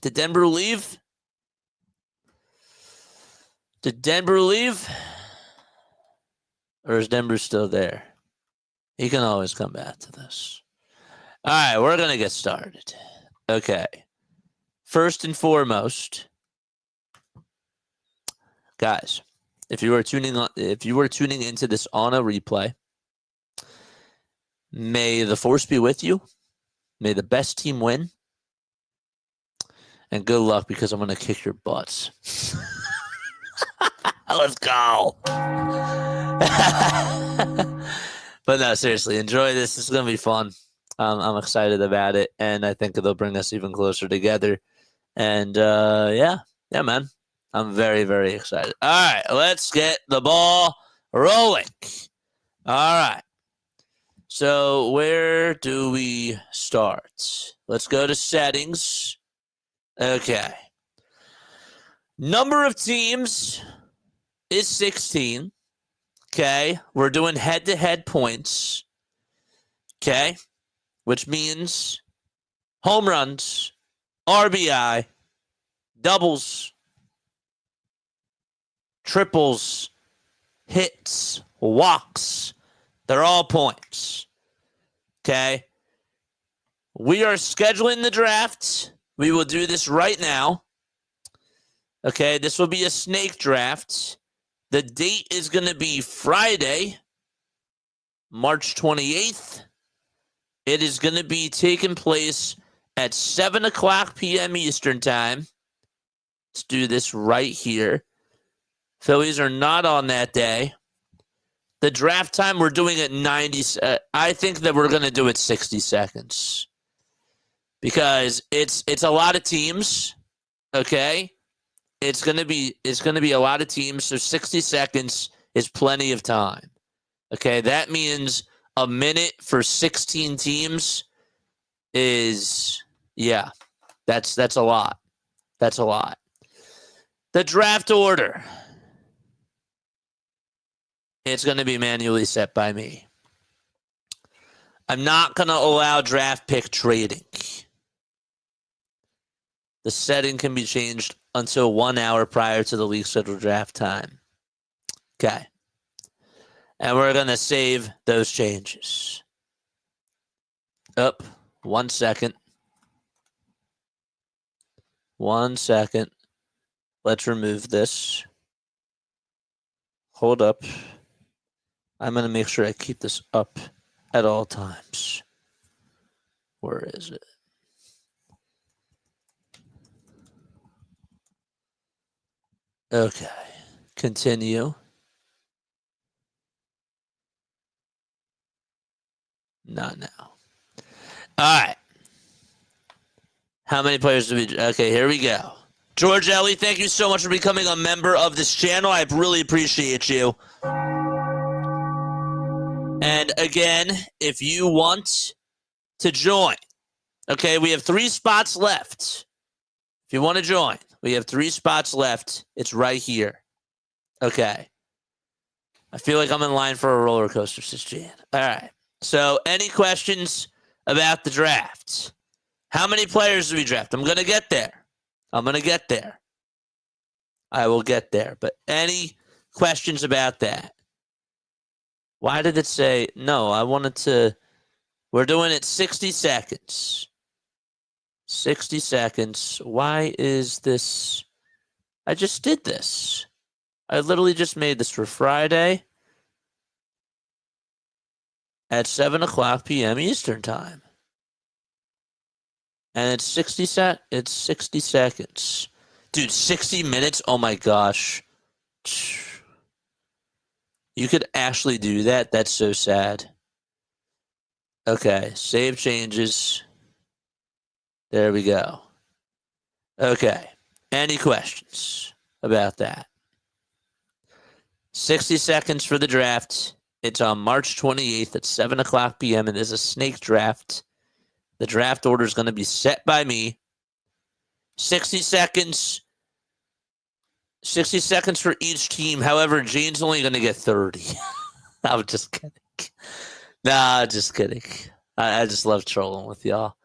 Did Denver leave? Did Denver leave? Or is Denver still there? He can always come back to this. All right, we're going to get started. Okay. First and foremost, guys, if you were tuning into this on a replay, may the force be with you. May the best team win. And good luck, because I'm going to kick your butts. Let's go. But no, seriously, enjoy this. This is going to be fun. I'm excited about it, and I think it'll bring us even closer together. And yeah, man. I'm very, very excited. All right, let's get the ball rolling. All right. So where do we start? Let's go to settings. Okay. Number of teams is 16. Okay. We're doing head-to-head points. Okay. Which means home runs, RBI, doubles, triples, hits, walks. They're all points. Okay. We are scheduling the draft. We will do this right now. Okay. This will be a snake draft. The date is going to be Friday, March 28th. It is going to be taking place at 7 o'clock p.m. Eastern time. Let's do this right here. Phillies are not on that day. The draft time, we're doing it 90. I think that we're going to do it 60 seconds. Because it's a lot of teams, okay? It's going to be a lot of teams, so 60 seconds is plenty of time. Okay? That means a minute for 16 teams is, yeah, that's a lot. That's a lot. The draft order. It's going to be manually set by me. I'm not going to allow draft pick trading. The setting can be changed until 1 hour prior to the league scheduled draft time. Okay. And we're going to save those changes. Up. 1 second. 1 second. Let's remove this. Hold up. I'm going to make sure I keep this up at all times. Where is it? Okay. Continue. Not now. All right. How many players do we... Okay, here we go. George Ellie, thank you so much for becoming a member of this channel. I really appreciate you. And again, if you want to join, okay, we have 3 spots left. If you want to join, we have 3 spots left. It's right here. Okay. I feel like I'm in line for a roller coaster, says Jan. All right. So, any questions about the draft? How many players do we draft? I'm going to get there. I will get there. But any questions about that? Why did it say, no, I wanted to, we're doing it 60 seconds. 60 seconds. Why is this? I just did this. I literally just made this for Friday at 7 o'clock p.m. Eastern time. And it's 60 seconds. Dude, 60 minutes? Oh my gosh. You could actually do that? That's so sad. Okay, save changes. There we go. Okay. Any questions about that? 60 seconds for the draft. It's on March 28th at 7 o'clock p.m. It is a snake draft. The draft order is going to be set by me. 60 seconds. 60 seconds for each team. However, Jane's only going to get 30. I'm just kidding. Nah, just kidding. I just love trolling with y'all.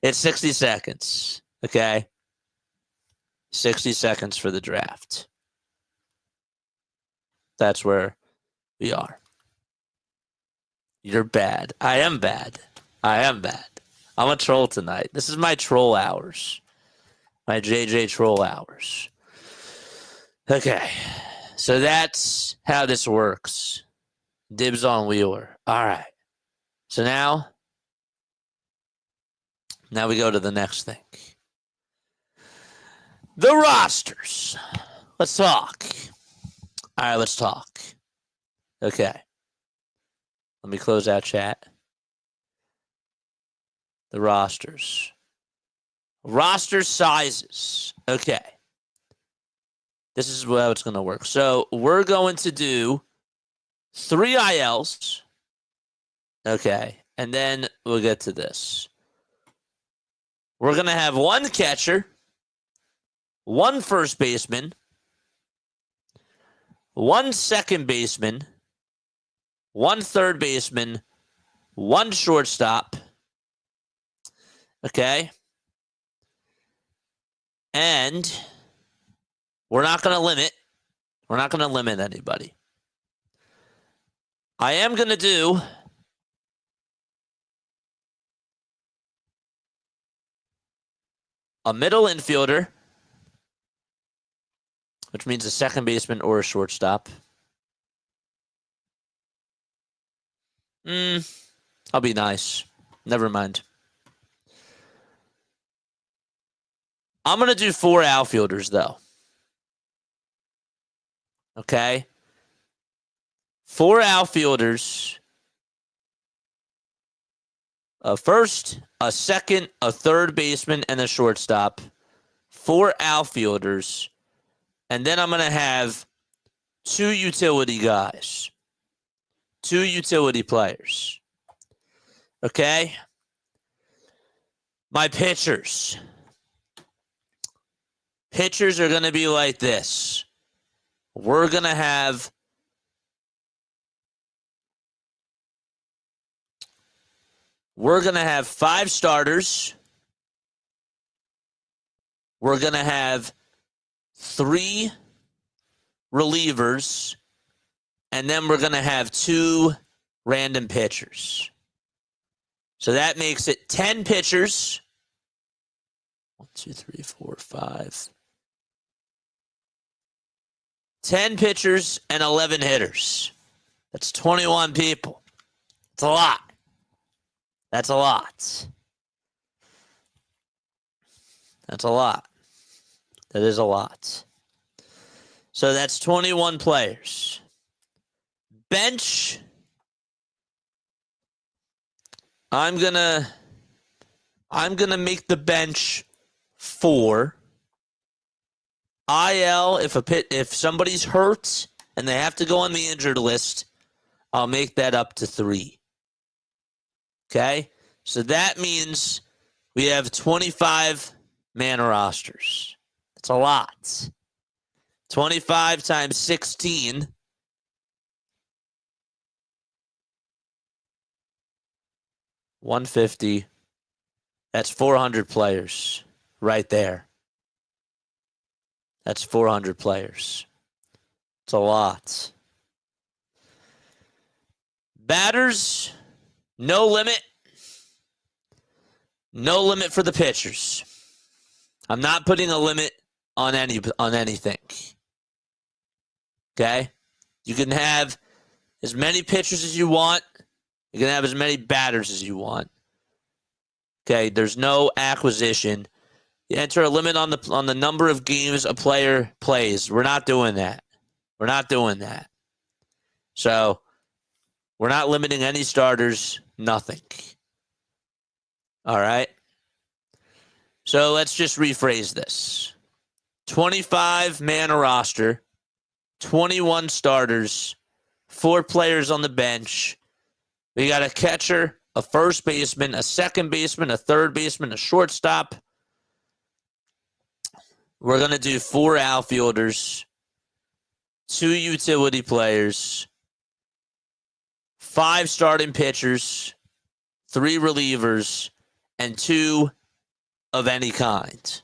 It's 60 seconds. Okay? 60 seconds for the draft. That's where we are. You're bad. I am bad. I am bad. I'm a troll tonight. This is my troll hours. My JJ troll hours. Okay. So that's how this works. Dibs on Wheeler. All right. So now we go to the next thing. The rosters. Let's talk. All right, let's talk. Okay. Let me close out chat. The rosters. Roster sizes. Okay. This is how it's going to work. So we're going to do 3 ILs. Okay. And then we'll get to this. We're going to have 1 catcher, 1 first baseman, 1 second baseman, 1 third baseman, 1 shortstop. Okay. And we're not going to limit. We're not going to limit anybody. I am going to do a middle infielder, which means a second baseman or a shortstop. I'll be nice. Never mind. I'm going to do 4 outfielders, though. Okay? 4 outfielders. A first, a second, a third baseman, and a shortstop. 4 outfielders. And then I'm going to have 2 utility guys. 2 utility players. Okay? My pitchers. Pitchers are going to be like this. We're going to have We're going to have 5 starters. We're going to have 3 relievers. And then we're going to have 2 random pitchers. So that makes it 10 pitchers. 1, 2, 3, 4, 5. 10 pitchers and 11 hitters. That's 21 people. That's a lot. That's a lot. That's a lot. That is a lot. So that's 21 players. Bench. I'm gonna make the bench 4. IL, if somebody's hurt and they have to go on the injured list, I'll make that up to 3. Okay? So that means we have 25 man rosters. That's a lot. 25 times 16. $150. That's 400 players right there. That's 400 players. It's a lot. Batters, no limit. No limit for the pitchers. I'm not putting a limit on anything. Okay? You can have as many pitchers as you want. You can have as many batters as you want. Okay, there's no acquisition. You enter a limit on the number of games a player plays. We're not doing that. We're not doing that. So, we're not limiting any starters, nothing. All right? So, let's just rephrase this. 25 man roster, 21 starters, 4 players on the bench. We got a catcher, a first baseman, a second baseman, a third baseman, a shortstop. We're going to do 4 outfielders, 2 utility players, 5 starting pitchers, 3 relievers, and 2 of any kind.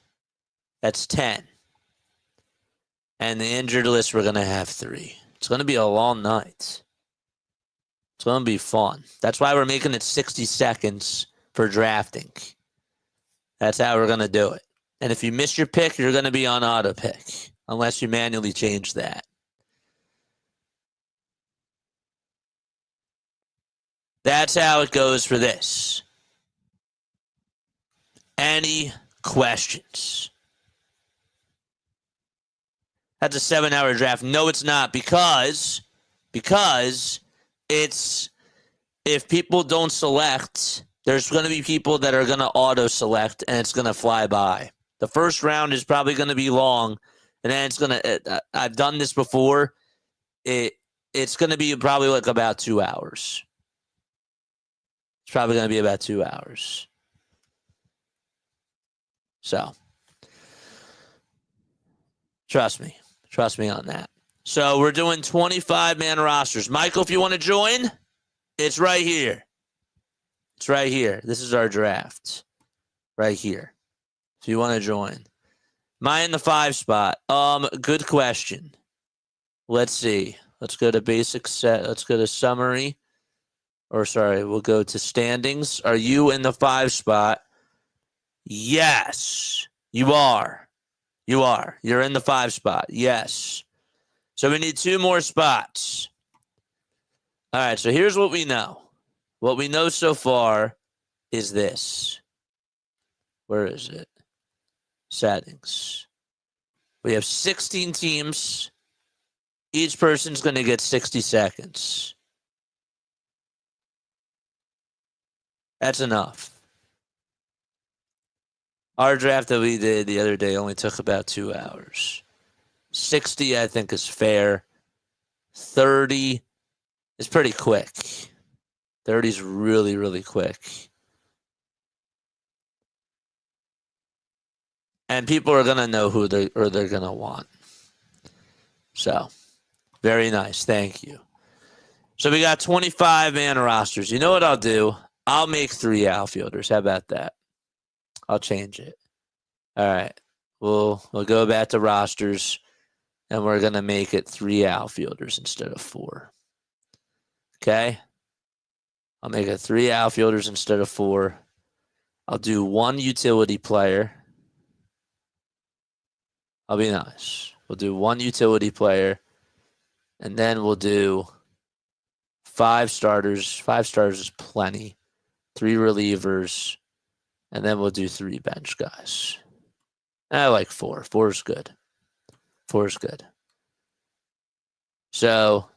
That's 10. And the injured list, we're going to have 3. It's going to be a long night. It's going to be fun. That's why we're making it 60 seconds for drafting. That's how we're going to do it. And if you miss your pick, you're going to be on auto pick, unless you manually change that. That's how it goes for this. Any questions? That's a 7-hour draft. No, it's not, because it's, if people don't select, there's going to be people that are going to auto select, and it's going to fly by. The first round is probably going to be long, and then it's going to, I've done this before. It's going to be probably like about 2 hours. It's probably going to be about 2 hours. So, trust me on that. So we're doing 25-man rosters. Michael, if you want to join, it's right here. It's right here. This is our draft. Right here. If you want to join. Am I in the 5 spot? Good question. Let's see. Let's go to basic set. Let's go to summary. Or sorry, we'll go to standings. Are you in the 5 spot? Yes, you are. You are. You're in the 5 spot. Yes. So we need 2 more spots. All right, so here's what we know. What we know so far is this. Where is it? Settings. We have 16 teams. Each person's going to get 60 seconds. That's enough. Our draft that we did the other day only took about 2 hours. 60, I think, is fair. 30 is pretty quick. 30 is really, really quick. And people are going to know who they're going to want. So, very nice. Thank you. So we got 25-man rosters. You know what I'll do? I'll make 3 outfielders. How about that? I'll change it. All right. We'll go back to rosters, and we're going to make it 3 outfielders instead of 4. Okay? I'll make it 3 outfielders instead of 4. I'll do 1 utility player. I'll be nice. We'll do 1 utility player, and then we'll do 5 starters. 5 starters is plenty. 3 relievers, and then we'll do 3 bench guys. I like 4. 4 is good. 4 is good. So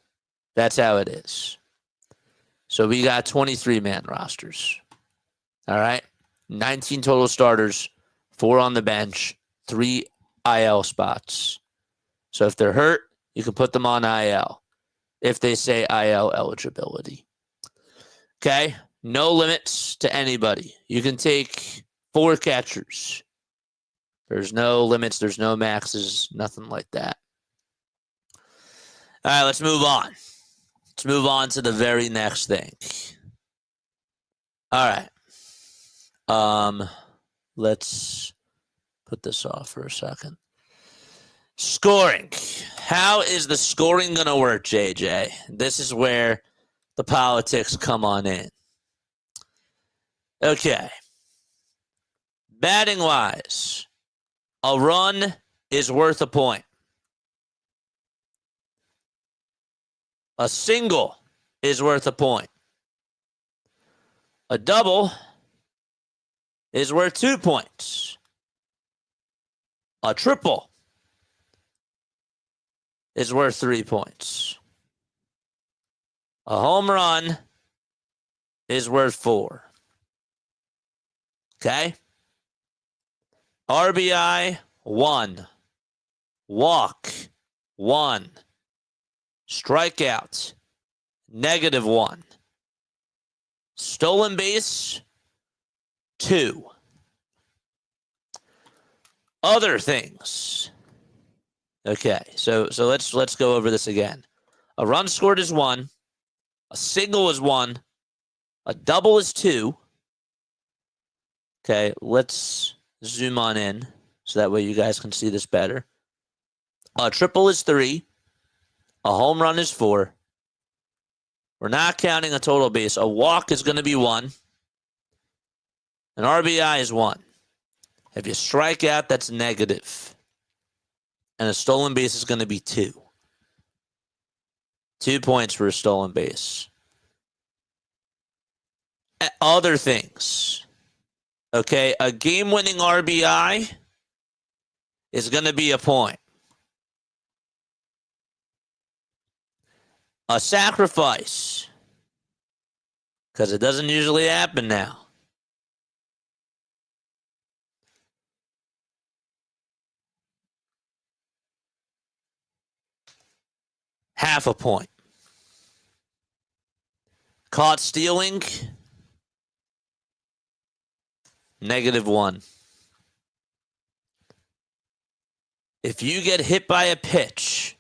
that's how it is. So we got 23-man rosters. All right? 19 total starters, 4 on the bench, 3 IL spots. So if they're hurt, you can put them on IL if they say IL eligibility. Okay? No limits to anybody. You can take 4 catchers. There's no limits. There's no maxes. Nothing like that. All right, let's move on. Let's move on to the very next thing. All right. Let's put this off for a second. Scoring. How is the scoring going to work, JJ? This is where the politics come on in. Okay. Batting wise, a run is worth a point. A single is worth a point. A double is worth 2 points. A triple is worth 3 points. A home run is worth 4. Okay? RBI, 1. Walk, 1. Strikeout, -1. Stolen base, 2. Other things. Okay, so let's go over this again. A run scored is 1. A single is 1. A double is 2. Okay, let's zoom on in so that way you guys can see this better. A triple is 3. A home run is 4. We're not counting a total base. A walk is going to be 1. An RBI is 1. If you strike out, that's negative. And a stolen base is going to be 2. 2 points for a stolen base. Other things. Okay, a game-winning RBI is going to be a point. A sacrifice, because it doesn't usually happen now. Half a point. Caught stealing, -1. If you get hit by a pitch,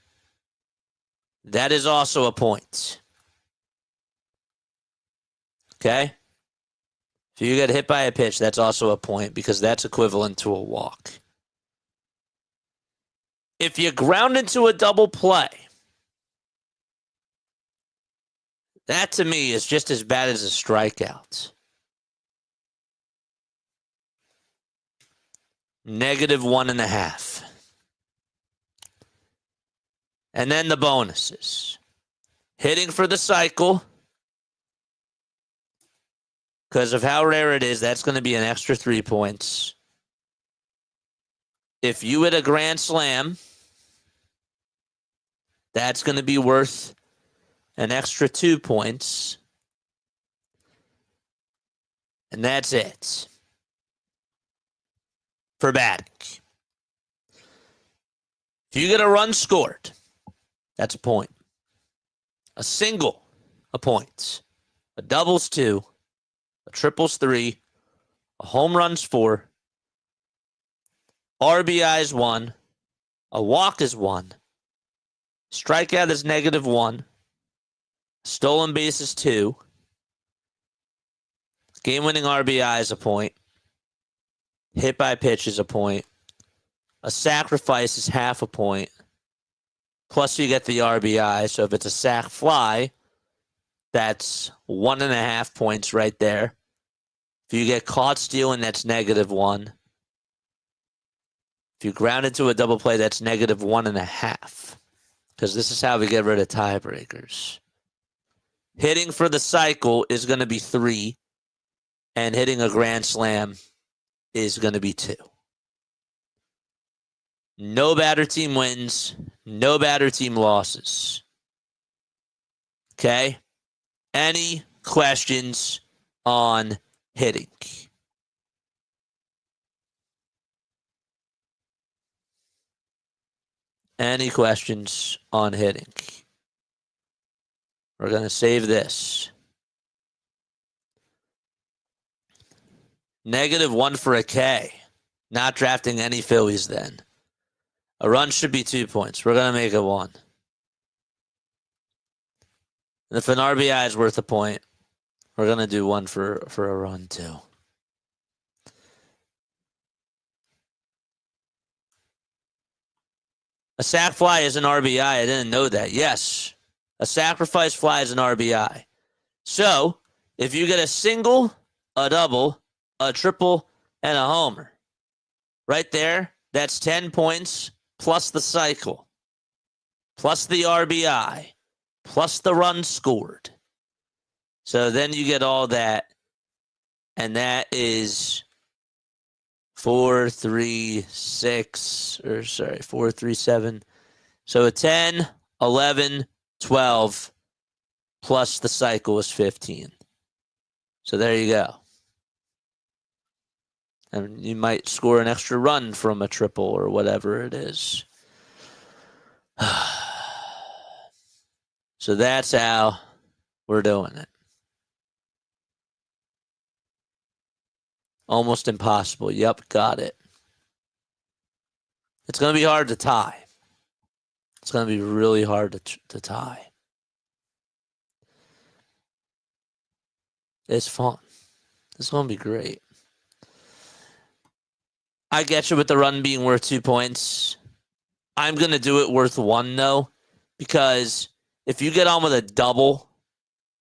that is also a point. Okay? If you get hit by a pitch, that's also a point because that's equivalent to a walk. If you ground into a double play, that to me is just as bad as a strikeout. -1.5. And then the bonuses. Hitting for the cycle. Because of how rare it is, that's going to be an extra 3 points. If you hit a grand slam, that's going to be worth an extra 2 points. And that's it for batting. If you get a run scored, that's a point. A single, a point. A double's 2. A triple's 3. A home run's 4. RBI is 1. A walk is 1. Strikeout is -1. Stolen base is 2. Game-winning RBI is a point. Hit by pitch is a point. A sacrifice is half a point. Plus you get the RBI. So if it's a sac fly, that's 1.5 points right there. If you get caught stealing, that's -1. If you ground into a double play, that's -1.5. Because this is how we get rid of tiebreakers. Hitting for the cycle is going to be 3. And hitting a grand slam is going to be 2. No batter team wins. No batter team losses. Okay? Any questions on hitting? Any questions on hitting? We're going to save this. -1 for a K. Not drafting any Phillies then. A run should be 2 points. We're going to make it 1. And if an RBI is worth a point, we're going to do 1 for a run too. A sac fly is an RBI. I didn't know that. Yes. A sacrifice fly is an RBI. So, if you get a single, a double, a triple, and a homer, right there, that's 10 points plus the cycle, plus the RBI, plus the run scored. So then you get all that, and that is 4, 3, 7. So a 10, 11, 12, plus the cycle is 15. So there you go. And you might score an extra run from a triple or whatever it is. So that's how we're doing it. Almost impossible. Yep, got it. It's going to be hard to tie. It's going to be really hard to tie. It's fun. It's going to be great. I get you with the run being worth 2 points. I'm going to do it worth 1, though, because if you get on with a double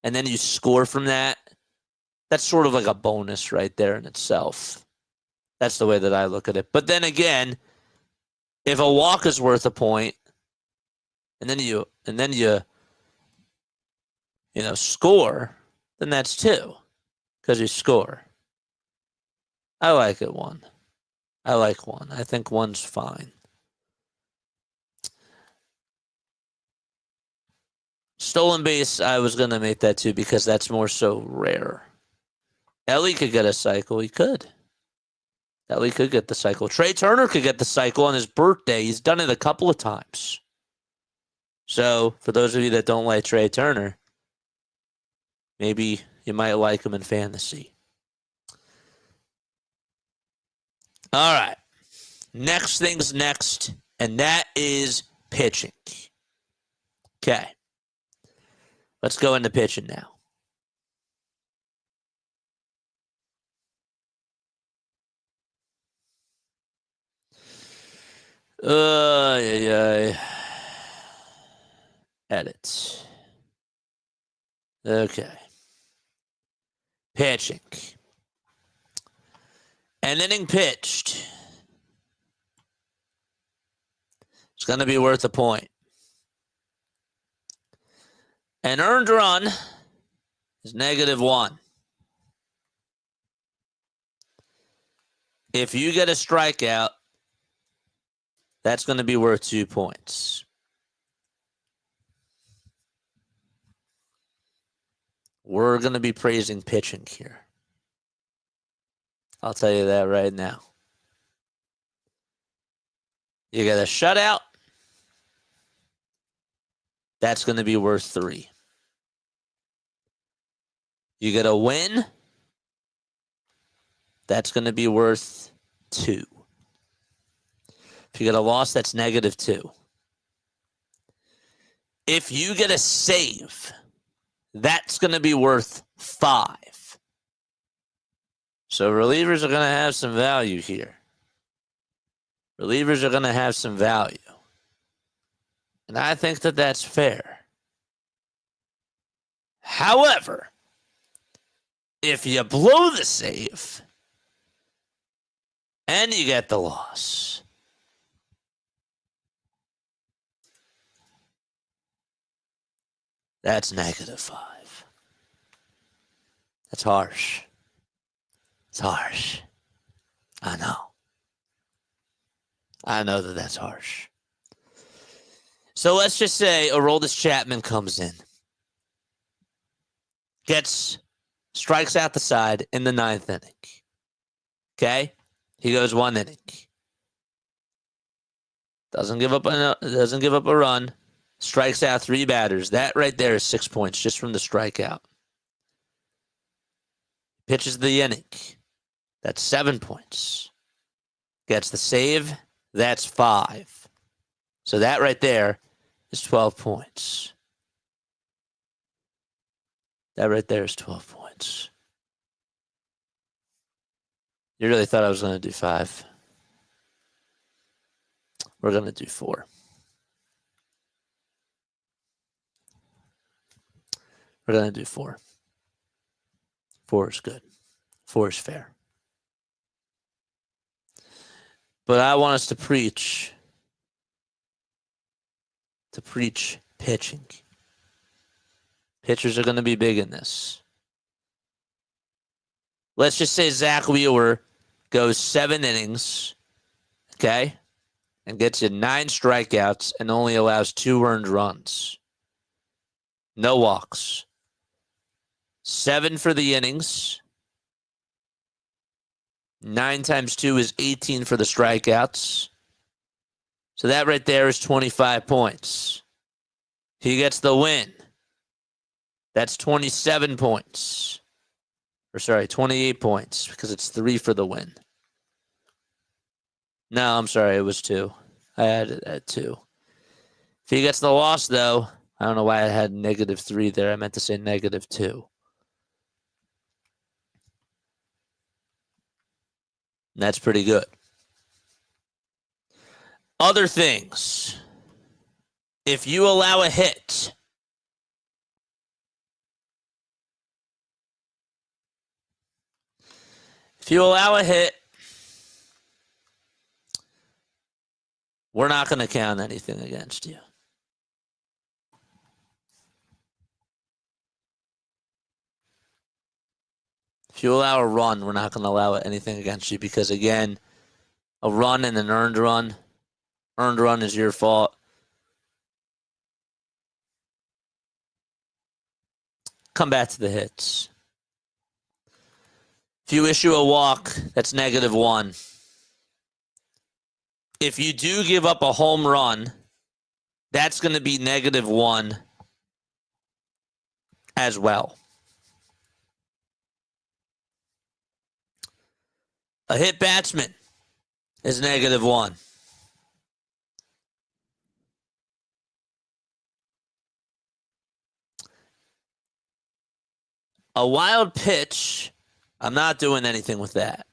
and then you score from that, that's sort of like a bonus right there in itself. That's the way that I look at it. But then again, if a walk is worth a point, and then you score, then that's 2 because you score. I like it 1. I like 1. I think 1's fine. Stolen base, I was going to make that 2 because that's more so rare. Ellie could get a cycle. He could. Ellie could get the cycle. Trey Turner could get the cycle on his birthday. He's done it a couple of times. So, for those of you that don't like Trey Turner, maybe you might like him in fantasy. All right. Next thing's next, and that is pitching. Okay. Let's go into pitching now. Edit. Okay. Pitching. An inning pitched. It's going to be worth a point. An earned run is -1. If you get a strikeout, that's going to be worth 2 points. We're going to be praising pitching here. I'll tell you that right now. You get a shutout, that's going to be worth 3. You get a win, that's going to be worth 2. If you get a loss, that's -2. If you get a save, that's going to be worth 5. So relievers are going to have some value here. Relievers are going to have some value. And I think that that's fair. However, if you blow the save and you get the loss, that's -5. That's harsh. It's harsh. I know. I know that that's harsh. So let's just say Aroldis Chapman comes in, strikes out the side in the 9th inning. Okay? He goes 1 inning. Doesn't give up a run. Strikes out 3 batters. That right there is 6 points just from the strikeout. Pitches the inning. That's 7 points. Gets the save. That's 5. So that right there is 12 points. That right there is 12 points. You really thought I was going to do 5? We're going to do 4. We're going to do 4. 4 is good. 4 is fair. But I want us to preach pitching. Pitchers are going to be big in this. Let's just say Zach Wheeler goes 7 innings, okay, and gets you 9 strikeouts and only allows 2 earned runs. No walks. 7 for the innings. 9 times 2 is 18 for the strikeouts. So that right there is 25 points. He gets the win. That's 27 points. Or sorry, 28 points because it's 3 for the win. No, I'm sorry, it was 2. I added at 2. If he gets the loss, though, I don't know why I had -3 there. I meant to say -2. And that's pretty good. Other things. If you allow a hit, we're not going to count anything against you. If you allow a run, we're not going to allow anything against you because, again, a run and an earned run is your fault. Come back to the hits. If you issue a walk, that's -1. If you do give up a home run, that's going to be -1 as well. A hit batsman is -1. A wild pitch, I'm not doing anything with that.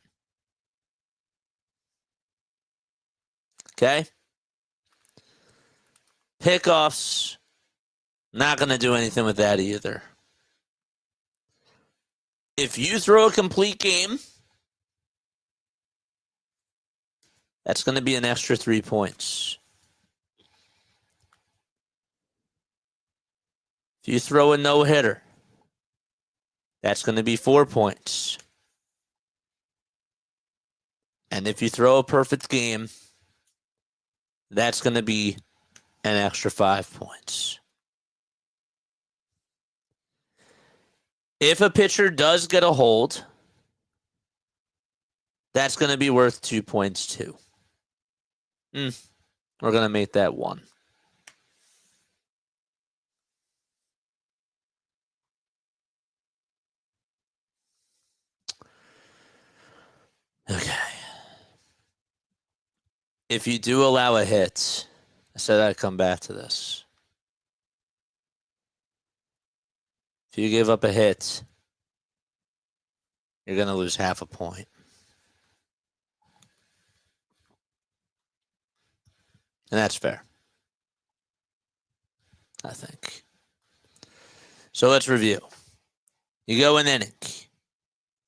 Okay? Pickoffs, not going to do anything with that either. If you throw a complete game, that's going to be an extra 3 points. If you throw a no-hitter, that's going to be 4 points. And if you throw a perfect game, that's going to be an extra 5 points. If a pitcher does get a hold, that's going to be worth 2 points too. We're going to make that 1. Okay. If you do allow a hit, I said I'd come back to this. If you give up a hit, you're going to lose half a point. And that's fair, I think. So let's review. You go an inning.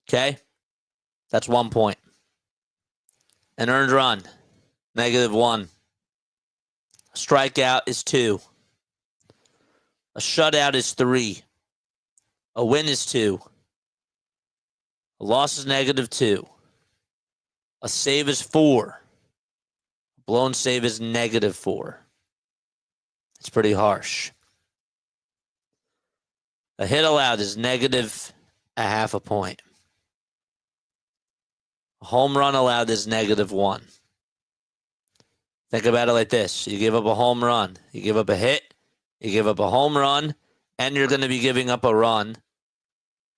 Okay? That's 1 point. An earned run, -1. A strikeout is 2. A shutout is 3. A win is 2. A loss is -2. A save is 4. A blown save is -4. It's pretty harsh. A hit allowed is -0.5 a point. A home run allowed is -1. Think about it like this. You give up a home run. You give up a hit. You give up a home run. And you're going to be giving up a run.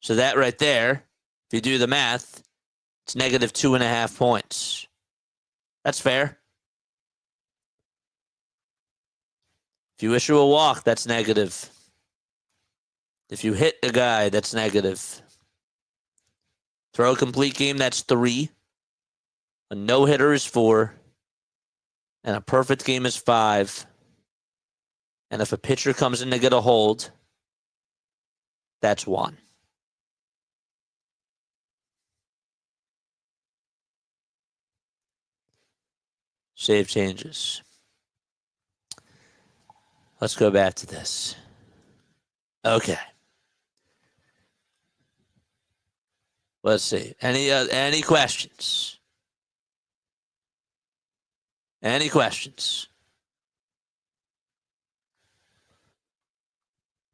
So that right there, if you do the math, it's -2.5 points. That's fair. If you issue a walk, that's negative. If you hit a guy, that's negative. Throw a complete game, that's 3. A no-hitter is 4. And a perfect game is 5. And if a pitcher comes in to get a hold, that's 1. Save changes. Let's go back to this. Okay. Let's see. Any questions? Any questions?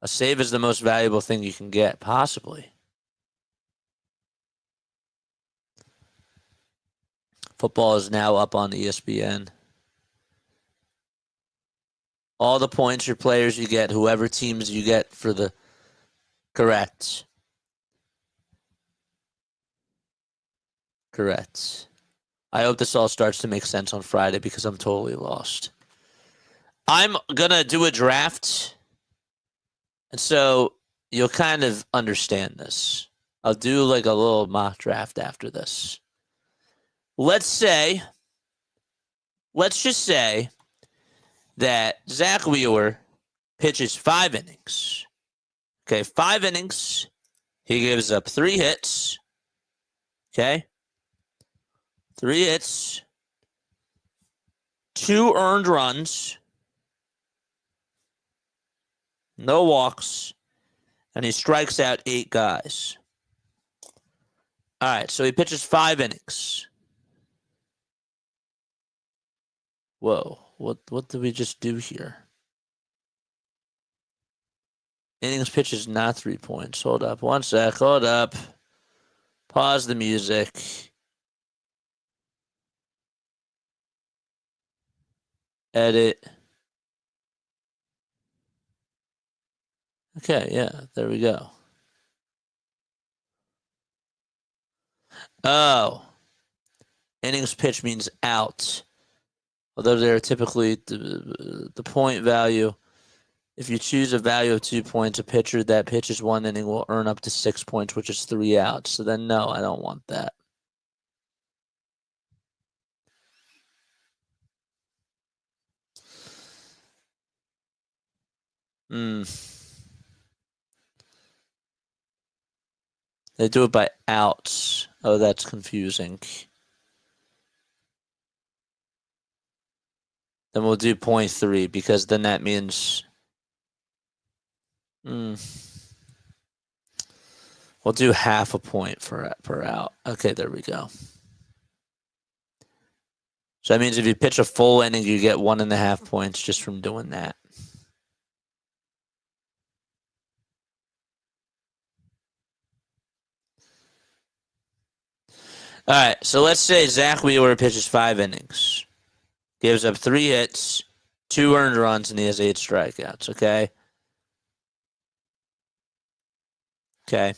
A save is the most valuable thing you can get, possibly. Football is now up on ESPN. All the points your players you get, whoever teams you get for the correct. Correct. I hope this all starts to make sense on Friday because I'm totally lost. I'm going to do a draft. And so you'll kind of understand this. I'll do like a little mock draft after this. Let's just say that Zach Wheeler pitches 5 innings. Okay, 5 innings. He gives up 3 hits. Okay. 3 hits. 2 earned runs. No walks. And he strikes out 8 guys. All right, so he pitches 5 innings. Whoa, what did we just do here? Innings pitch is not 3 points. Hold up, 1 sec. Hold up. Pause the music. Edit. Okay, yeah, there we go. Oh. Innings pitch means out. Although they're typically the point value. If you choose a value of 2 points, a pitcher that pitches 1 inning will earn up to 6 points, which is 3 outs. So then, no, I don't want that. They do it by outs. Oh, that's confusing. Then we'll do 0.3 because then that means we'll do half a point per out. Okay, there we go. So that means if you pitch a full inning, you get 1.5 points just from doing that. All right, so let's say Zach Wheeler pitches 5 innings. Gives up 3 hits, 2 earned runs, and he has 8 strikeouts, okay? Okay.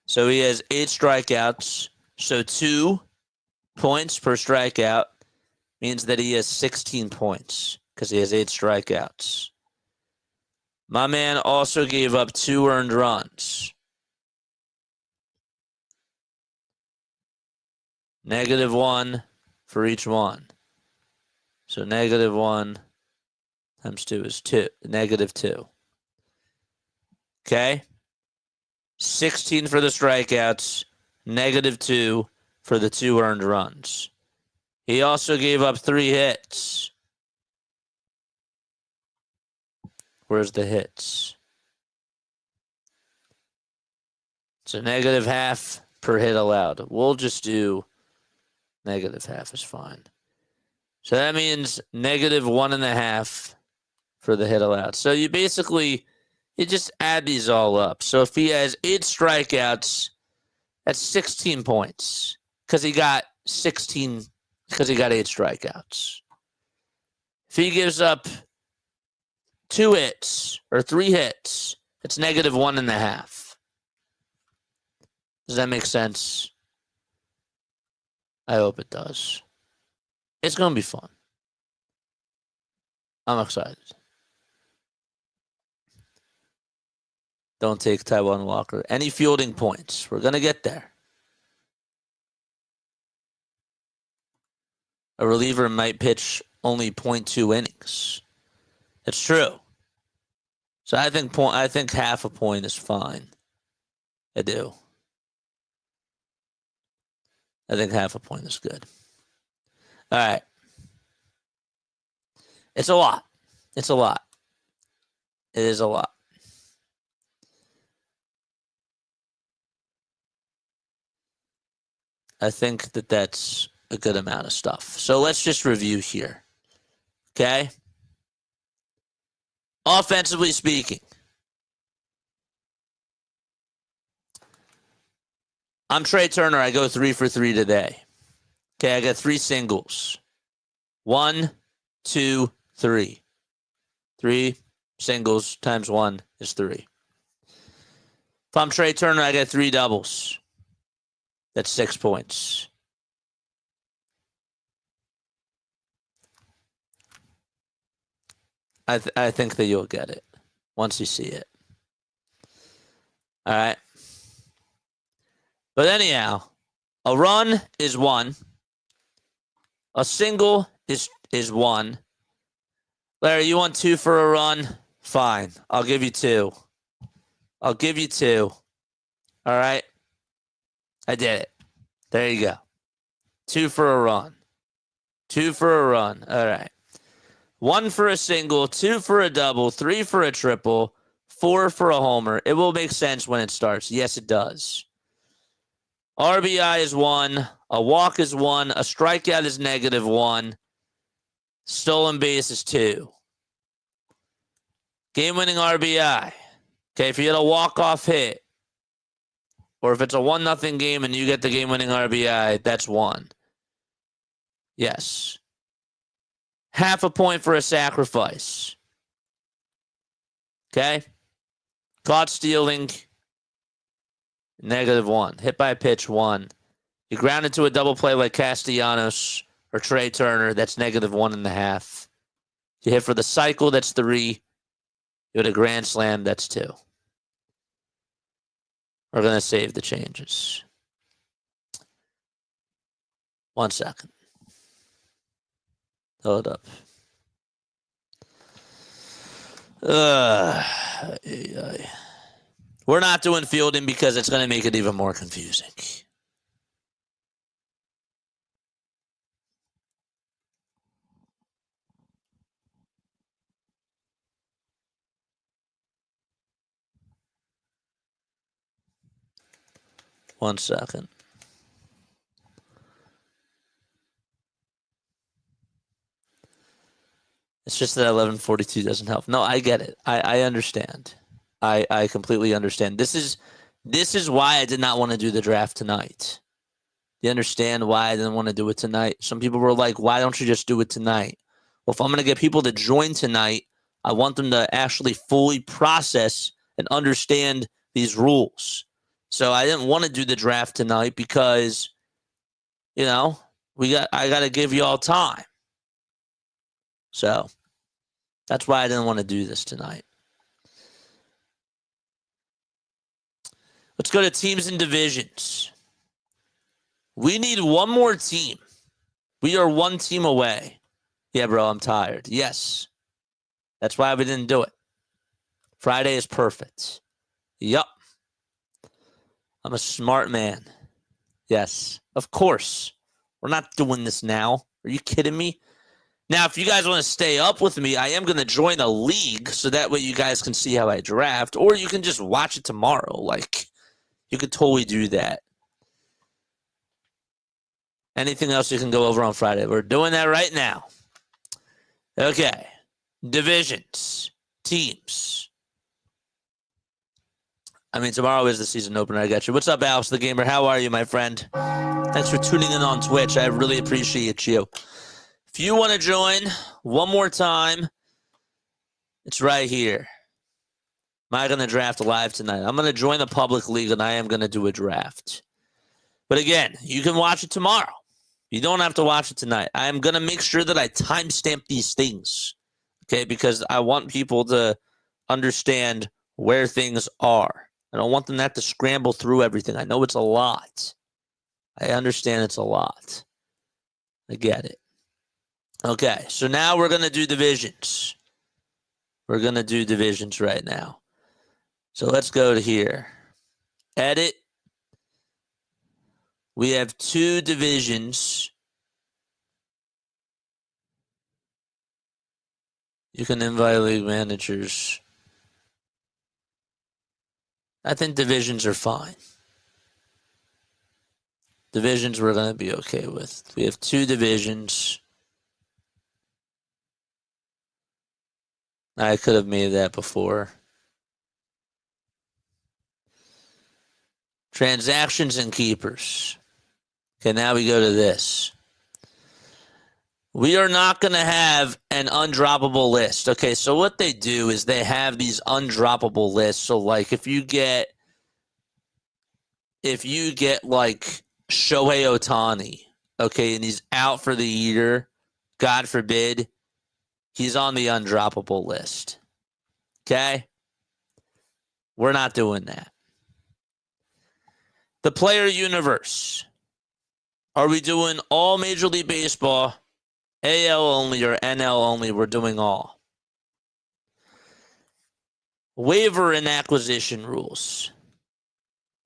So he has 8 strikeouts. So 2 points per strikeout means that he has 16 points because he has 8 strikeouts. My man also gave up 2 earned runs. -1 for each one. So -1 times 2 is -2. Okay? 16 for the strikeouts, -2 for the 2 earned runs. He also gave up 3 hits. Where's the hits? So -0.5 per hit allowed. We'll just do -0.5 is fine. So that means -1.5 for the hit allowed. So you just add these all up. So if he has 8 strikeouts, that's 16 points because he got 8 strikeouts. If he gives up 2 hits or 3 hits, it's -1.5. Does that make sense? I hope it does. It's going to be fun. I'm excited. Don't take Taiwan Walker. Any fielding points. We're going to get there. A reliever might pitch only 0.2 innings. It's true. So I think half a point is fine. I do. I think half a point is good. All right. It's a lot. It's a lot. It is a lot. I think that that's a good amount of stuff. So let's just review here. Okay? Offensively speaking, I'm Trey Turner. I go 3 for 3 today. Okay, I got 3 singles. 1, 2, 3. 3 singles times 1 is 3. If I'm Trey Turner, I got 3 doubles. That's 6 points. I think that you'll get it once you see it. All right. But anyhow, a run is 1. A single is 1. Larry, you want 2 for a run? Fine. I'll give you 2. I'll give you 2. All right. I did it. There you go. 2 for a run. 2 for a run. All right. 1 for a single, 2 for a double, 3 for a triple, 4 for a homer. It will make sense when it starts. Yes, it does. RBI is 1. A walk is 1. A strikeout is -1. Stolen base is 2. Game-winning RBI. Okay, if you get a walk-off hit, or if it's a 1-0 game and you get the game-winning RBI, that's 1. Yes. Half a point for a sacrifice. Okay? Caught stealing, -1. Hit by a pitch, 1. You ground into a double play like Castellanos or Trey Turner, that's -1.5. You hit for the cycle, that's 3. You hit a grand slam, that's 2. We're going to save the changes. 1 second. Hold up. We're not doing fielding because it's going to make it even more confusing. One second. It's just that 11:42 doesn't help. No, I get it. I understand. I completely understand. This is why I did not want to do the draft tonight. You understand why I didn't want to do it tonight? Some people were like, why don't you just do it tonight? Well, if I'm going to get people to join tonight, I want them to actually fully process and understand these rules. So I didn't want to do the draft tonight because, I got to give you all time. So that's why I didn't want to do this tonight. Let's go to teams and divisions. We need one more team. We are 1 team away. Yeah, bro, I'm tired. Yes. That's why we didn't do it. Friday is perfect. Yup. I'm a smart man. Yes, of course. We're not doing this now. Are you kidding me? Now, if you guys want to stay up with me, I am going to join a league so that way you guys can see how I draft, or you can just watch it tomorrow. Like, you could totally do that. Anything else you can go over on Friday? We're doing that right now. Okay. Divisions. Teams. Tomorrow is the season opener. I got you. What's up, Alex the Gamer? How are you, my friend? Thanks for tuning in on Twitch. I really appreciate you. If you want to join one more time, it's right here. Am I going to draft live tonight? I'm going to join the public league, and I am going to do a draft. But again, you can watch it tomorrow. You don't have to watch it tonight. I am going to make sure that I timestamp these things, okay, because I want people to understand where things are. I don't want them to have to scramble through everything. I know it's a lot. I understand it's a lot. I get it. Okay, so now we're going to do divisions. We're going to do divisions right now. So let's go to here. Edit. We have 2 divisions. You can invite league managers. I think divisions are fine. Divisions we're going to be okay with. We have 2 divisions. I could have made that before. Transactions and keepers. Okay, now we go to this. We are not going to have an undroppable list. Okay, so what they do is they have these undroppable lists. So, like, if you get like Shohei Ohtani, okay, and he's out for the year, God forbid, he's on the undroppable list. Okay? We're not doing that. The player universe. Are we doing all Major League Baseball, AL only or NL only? We're doing all. Waiver and acquisition rules.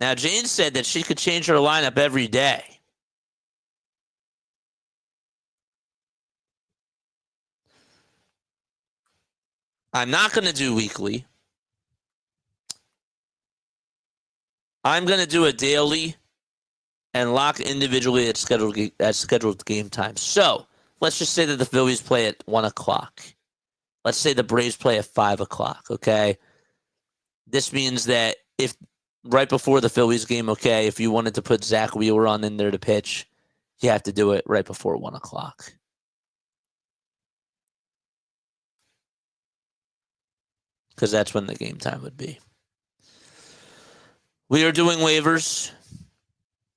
Now, Jane said that she could change her lineup every day. I'm not going to do weekly. I'm going to do it daily and lock individually at scheduled game time. So let's just say that the Phillies play at 1 o'clock. Let's say the Braves play at 5 o'clock, okay? This means that if right before the Phillies game, okay, if you wanted to put Zach Wheeler on in there to pitch, you have to do it right before 1 o'clock. Because that's when the game time would be. We are doing waivers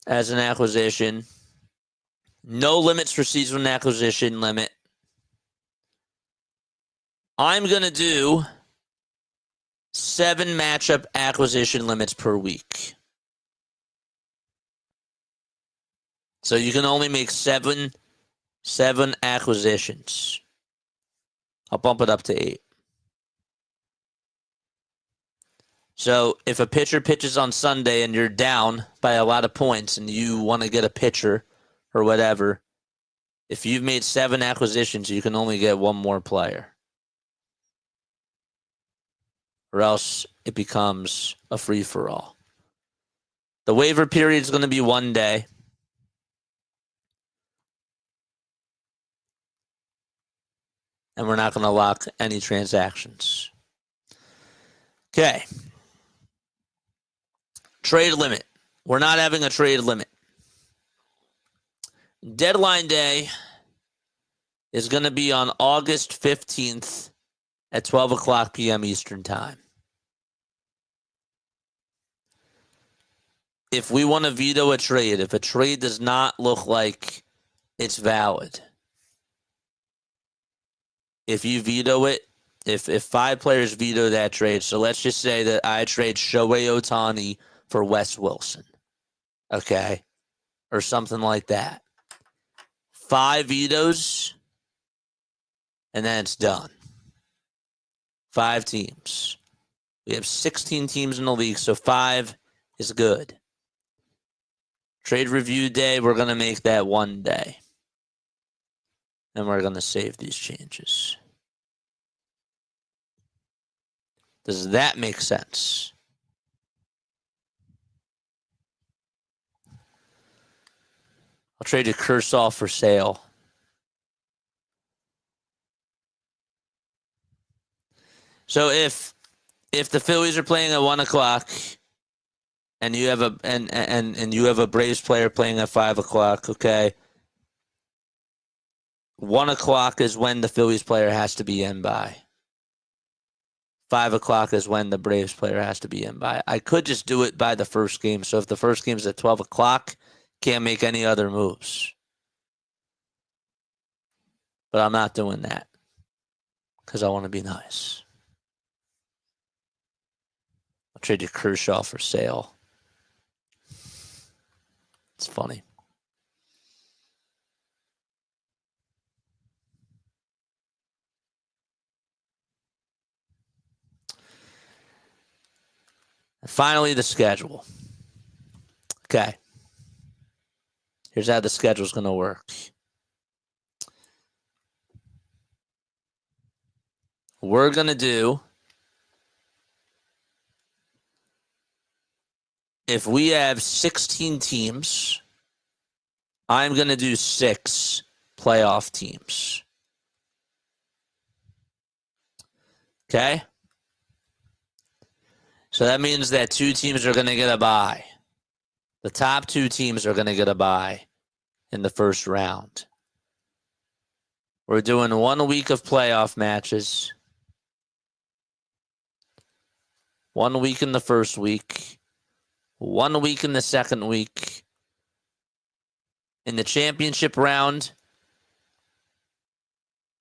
as an acquisition. No limits for season acquisition limit. I'm going to do 7 matchup acquisition limits per week. So you can only make seven acquisitions. I'll bump it up to 8. So if a pitcher pitches on Sunday and you're down by a lot of points and you want to get a pitcher or whatever, if you've made 7 acquisitions, you can only get 1 more player. Or else it becomes a free-for-all. The waiver period is going to be 1 day. And we're not going to lock any transactions. Okay. Trade limit. We're not having a trade limit. Deadline day is going to be on August 15th at 12 o'clock p.m. Eastern Time. If we want to veto a trade, if a trade does not look like it's valid, if you veto it, if 5 players veto that trade, so let's just say that I trade Shohei Ohtani for Wes Wilson, okay, or something like that. 5 vetoes, and then it's done. 5 teams. We have 16 teams in the league, so 5 is good. Trade review day, we're going to make that 1 day. And we're going to save these changes. Does that make sense? I'll trade you Kershaw for Sale. So if the Phillies are playing at 1 o'clock and you have a Braves player playing at 5 o'clock, okay, 1 o'clock is when the Phillies player has to be in by. 5 o'clock is when the Braves player has to be in by. I could just do it by the first game. So if the first game is at 12 o'clock, can't make any other moves. But I'm not doing that because I want to be nice. I'll trade you Kershaw for Sale. It's funny. And finally, the schedule. Okay. Here's how the schedule's going to work. We're going to do, if we have 16 teams, I'm going to do 6 playoff teams. Okay? So that means that 2 teams are going to get a bye. The top 2 teams are going to get a bye in the first round. We're doing 1 week of playoff matches. 1 week in the first week. 1 week in the second week. in the championship round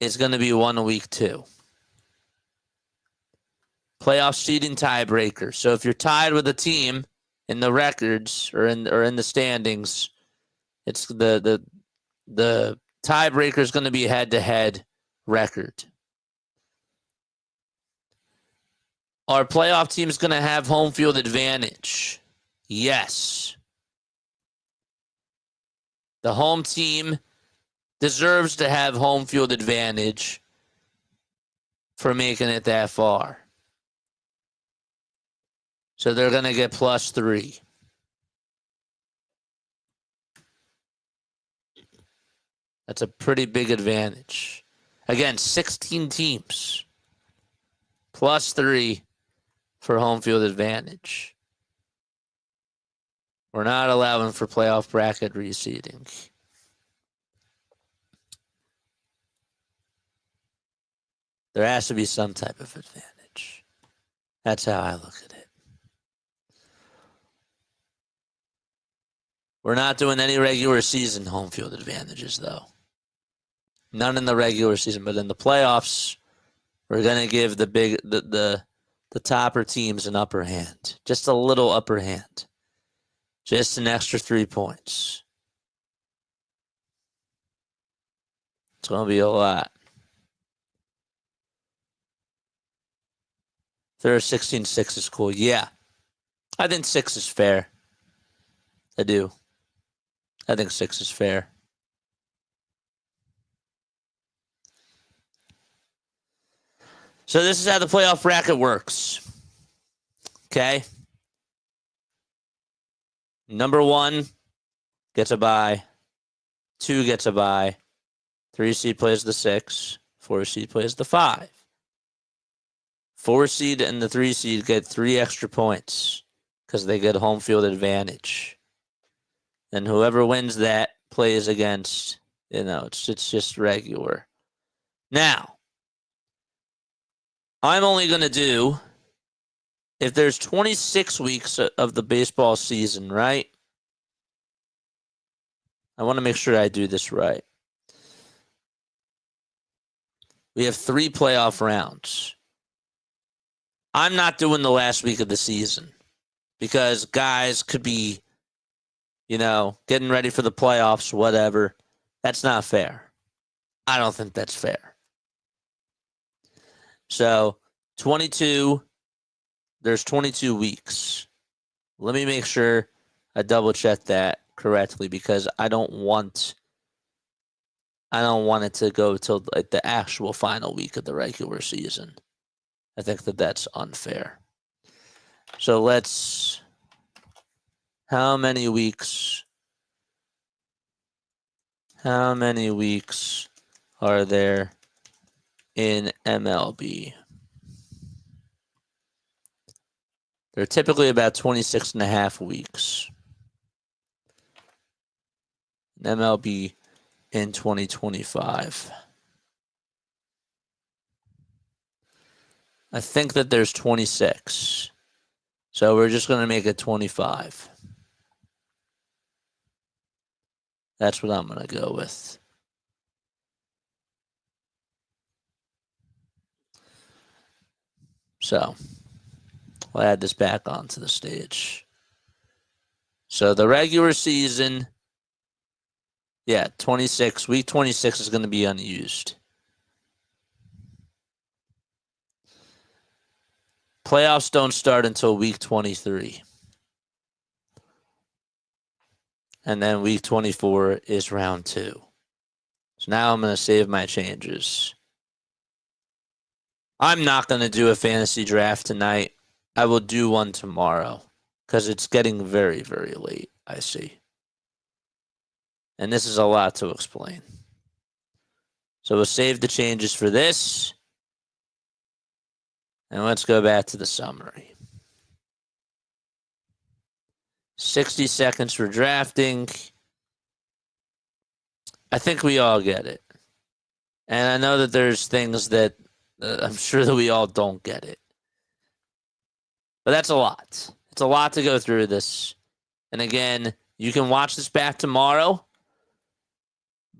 is going to be 1 week 2. Playoff seeding tiebreaker. So if you're tied with a team in the records or in the standings, it's the tiebreaker is going to be head-to-head record. Are playoff teams going to have home field advantage? Yes. The home team deserves to have home field advantage for making it that far. So they're going to get +3. That's a pretty big advantage. Again, 16 teams. +3 for home field advantage. We're not allowing for playoff bracket reseeding. There has to be some type of advantage. That's how I look at it. We're not doing any regular season home field advantages, though. None in the regular season, but in the playoffs, we're going to give the topper teams an upper hand. Just a little upper hand. Just an extra 3 points. It's going to be a lot. Third 16-6 is cool. Yeah. I think 6 is fair. I do. I think 6 is fair. So this is how the playoff bracket works. Okay. Number 1 gets a bye. 2 gets a bye. 3 seed plays the 6. 4 seed plays the 5. 4 seed and the 3 seed get 3 extra points because they get home field advantage. And whoever wins that plays against, it's just regular. Now, I'm only going to do, if there's 26 weeks of the baseball season, right? I want to make sure I do this right. We have 3 playoff rounds. I'm not doing the last week of the season because guys could be, getting ready for the playoffs, whatever. That's not fair. I don't think that's fair. So, there's 22 weeks. Let me make sure I double check that correctly because I don't want it to go till like the actual final week of the regular season. I think that's unfair. So how many weeks are there in MLB? They're typically about 26 and a half weeks. In MLB in 2025. I think that there's 26. So we're just going to make it 25. That's what I'm going to go with. So we'll add this back onto the stage. So the regular season, 26. Week 26 is going to be unused. Playoffs don't start until week 23. And then week 24 is round 2. So now I'm going to save my changes. I'm not going to do a fantasy draft tonight. I will do one tomorrow because it's getting very, very late, I see. And this is a lot to explain. So we'll save the changes for this. And let's go back to the summary. 60 seconds for drafting. I think we all get it. And I know that there's things that I'm sure that we all don't get it. But that's a lot. It's a lot to go through this. And again, you can watch this back tomorrow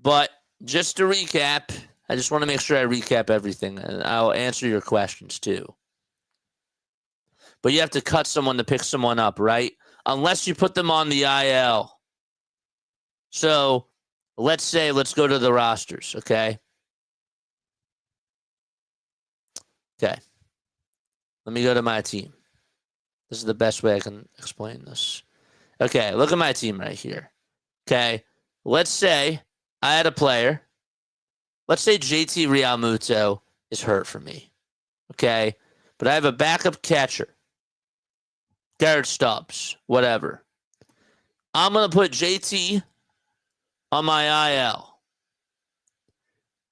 But just to recap, I just want to make sure I recap everything, and I'll answer your questions too. But you have to cut someone to pick someone up, right? Unless you put them on the IL. So let's go to the rosters, okay? Okay. Let me go to my team. This is the best way I can explain this. Okay, look at my team right here. Okay, let's say I had a player. Let's say JT Realmuto is hurt for me. Okay, but I have a backup catcher. Garrett Stubbs, whatever. I'm going to put JT on my IL.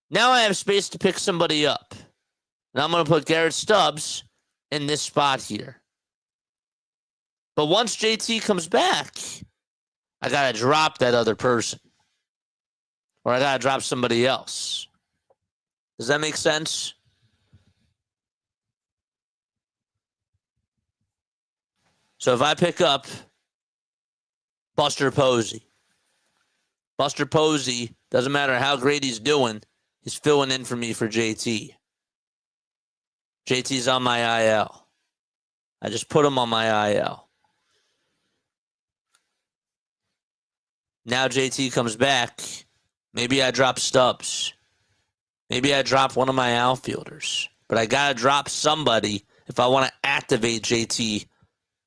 Now I have space to pick somebody up. And I'm going to put Garrett Stubbs in this spot here. But once JT comes back, I got to drop that other person. Or I got to drop somebody else. Does that make sense? So if I pick up Buster Posey, doesn't matter how great he's doing, he's filling in for me for JT. JT's on my IL. I just put him on my IL. Now JT comes back. Maybe I drop Stubbs. Maybe I drop one of my outfielders. But I got to drop somebody if I want to activate JT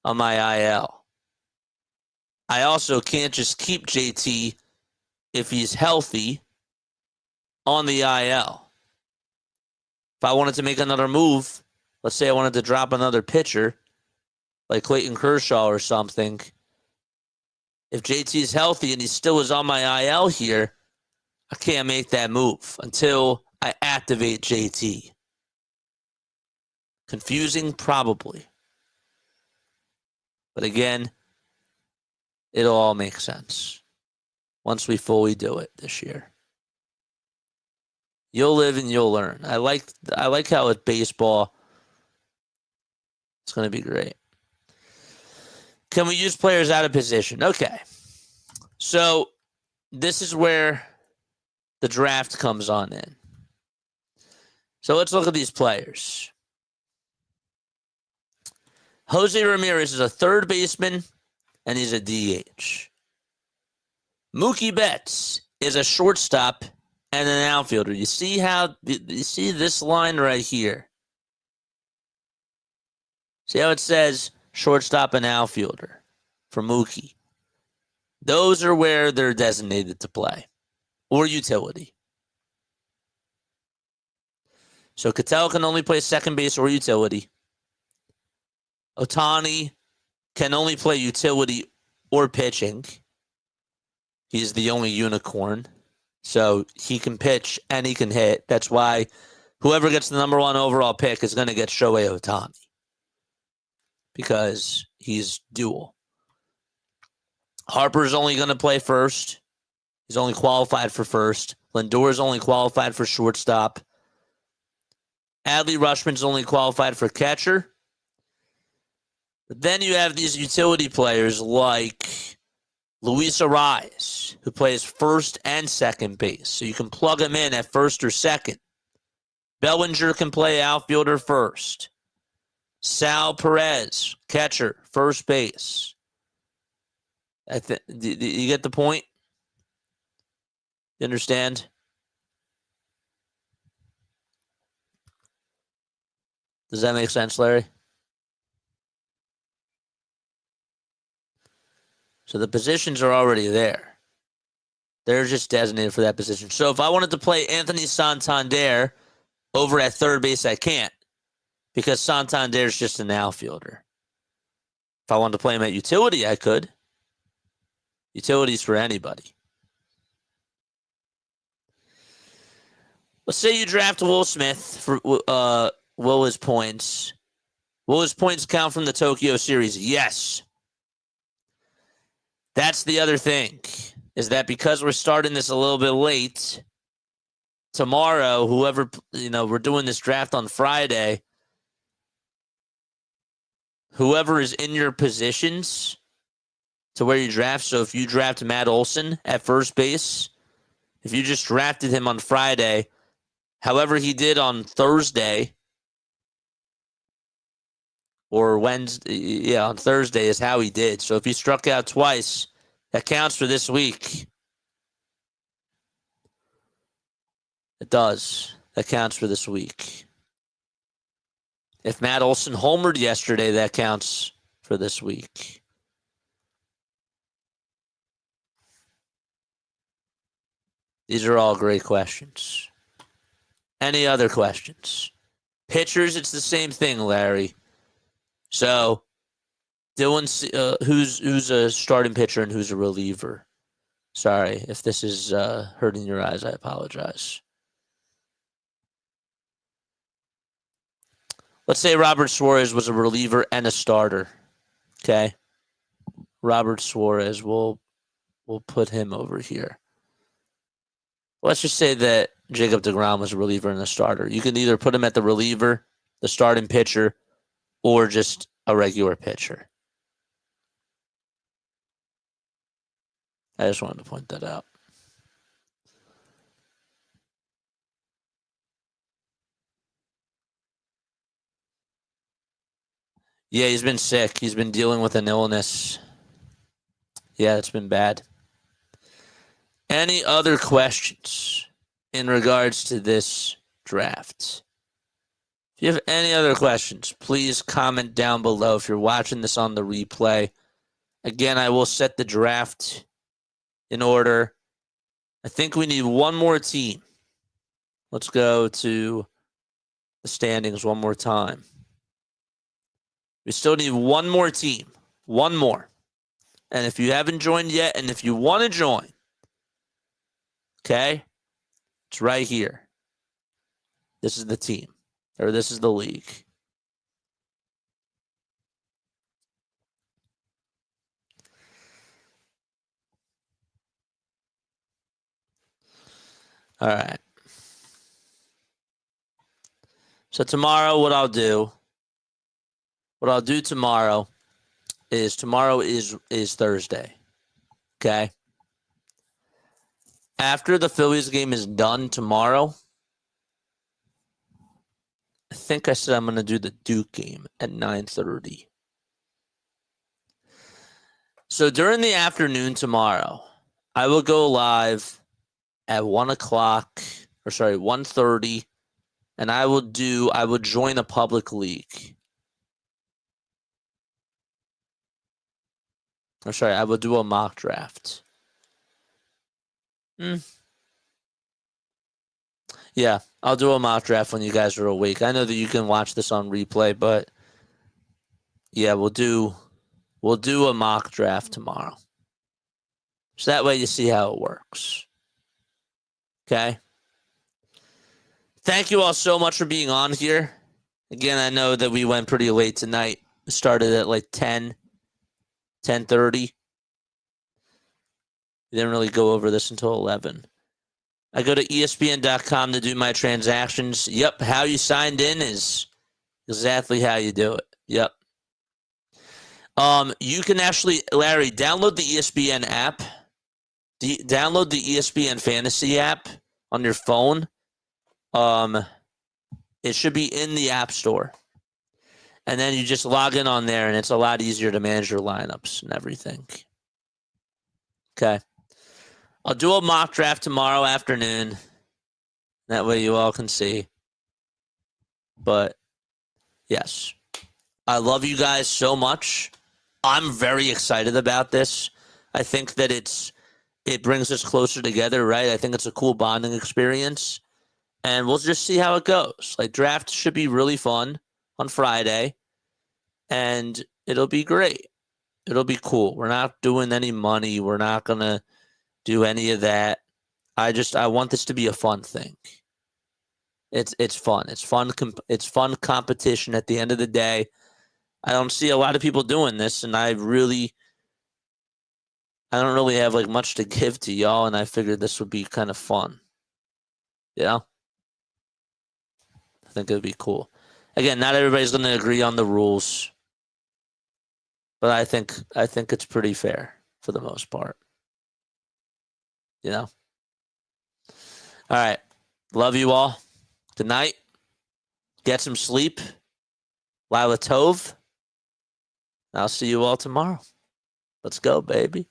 on my IL. I also can't just keep JT if he's healthy on the IL. If I wanted to make another move, let's say I wanted to drop another pitcher, like Clayton Kershaw or something, if JT is healthy and he still is on my IL here, I can't make that move until I activate JT. Confusing? Probably. But again, it'll all make sense once we fully do it this year. You'll live and you'll learn. I like how with baseball, it's going to be great. Can we use players out of position? Okay. So this is where the draft comes on in. So let's look at these players. Jose Ramirez is a third baseman, and he's a DH. Mookie Betts is a shortstop and an outfielder. You see this line right here? See how it says shortstop and outfielder for Mookie? Those are where they're designated to play, or utility. So Ketel can only play second base or utility. Ohtani can only play utility or pitching. He's the only unicorn. So he can pitch and he can hit. That's why whoever gets the number 1 overall pick is going to get Shohei Ohtani. Because he's dual. Harper's only going to play first. He's only qualified for first. Lindor's only qualified for shortstop. Adley Rutschman's only qualified for catcher. But then you have these utility players like Luis Ariz, who plays first and second base. So you can plug him in at first or second. Bellinger can play outfielder first. Sal Perez, catcher, first base. Do you get the point? You understand? Does that make sense, Larry? So the positions are already there. They're just designated for that position. So if I wanted to play Anthony Santander over at third base, I can't. Because Santander is just an outfielder. If I wanted to play him at utility, I could. Utilities for anybody. Let's say you draft Will Smith for will his points. Will his points count from the Tokyo series? Yes. That's the other thing, is that because we're starting this a little bit late, tomorrow, we're doing this draft on Friday, whoever is in your positions to where you draft. So if you draft Matt Olson at first base, If you just drafted him on Friday, however he did on Thursday or Wednesday, on Thursday is how he did. So if he struck out twice, that counts for this week. It does. That counts for this week. If Matt Olson homered yesterday, that counts for this week. These are all great questions. Any other questions? Pitchers, it's the same thing, Larry. So, who's a starting pitcher and who's a reliever? Sorry, if this is hurting your eyes, I apologize. Let's say Robert Suarez was a reliever and a starter. Okay, Robert Suarez, we'll put him over here. Let's just say that Jacob deGrom was a reliever and a starter. You can either put him at the reliever, the starting pitcher, or just a regular pitcher. I just wanted to point that out. Yeah, he's been sick. He's been dealing with an illness. Yeah, it's been bad. Any other questions in regards to this draft? If you have any other questions, please comment down below if you're watching this on the replay. Again, I will set the draft in order. I think we need one more team. Let's go to the standings one more time. We still need one more team. One more. And if you haven't joined yet, and if you want to join, okay, it's right here. This is the team, or this is the league. All right. So tomorrow, what I'll do tomorrow is Thursday. Okay. After the Phillies game is done tomorrow, I think I said I'm going to do the Duke game at 9:30. So during the afternoon tomorrow, I will go live at 1:30, and I will join a public league. I will do a mock draft. Yeah, I'll do a mock draft when you guys are awake. I know that you can watch this on replay, but yeah, we'll do a mock draft tomorrow. So that way you see how it works. Okay? Thank you all so much for being on here. Again, I know that we went pretty late tonight. We started at like 10:30. We didn't really go over this until 11. I go to ESPN.com to do my transactions. Yep, how you signed in is exactly how you do it. Yep. You can actually, Larry, download the ESPN app. Download the ESPN Fantasy app on your phone. It should be in the App Store. And then you just log in on there, and it's a lot easier to manage your lineups and everything. Okay. I'll do a mock draft tomorrow afternoon. That way you all can see. But, yes. I love you guys so much. I'm very excited about this. I think that it brings us closer together, right? I think it's a cool bonding experience. And we'll just see how it goes. Like, draft should be really fun on Friday. And it'll be great. It'll be cool. We're not doing any money. We're not going to do any of that. I want this to be a fun thing. It's fun. It's fun. It's fun competition at the end of the day. I don't see a lot of people doing this, and I don't really have like much to give to y'all, and I figured this would be kind of fun. Yeah. I think it would be cool. Again, not everybody's going to agree on the rules, but I think it's pretty fair for the most part. You know? All right. Love you all. Good night. Get some sleep. Lila Tove. I'll see you all tomorrow. Let's go, baby.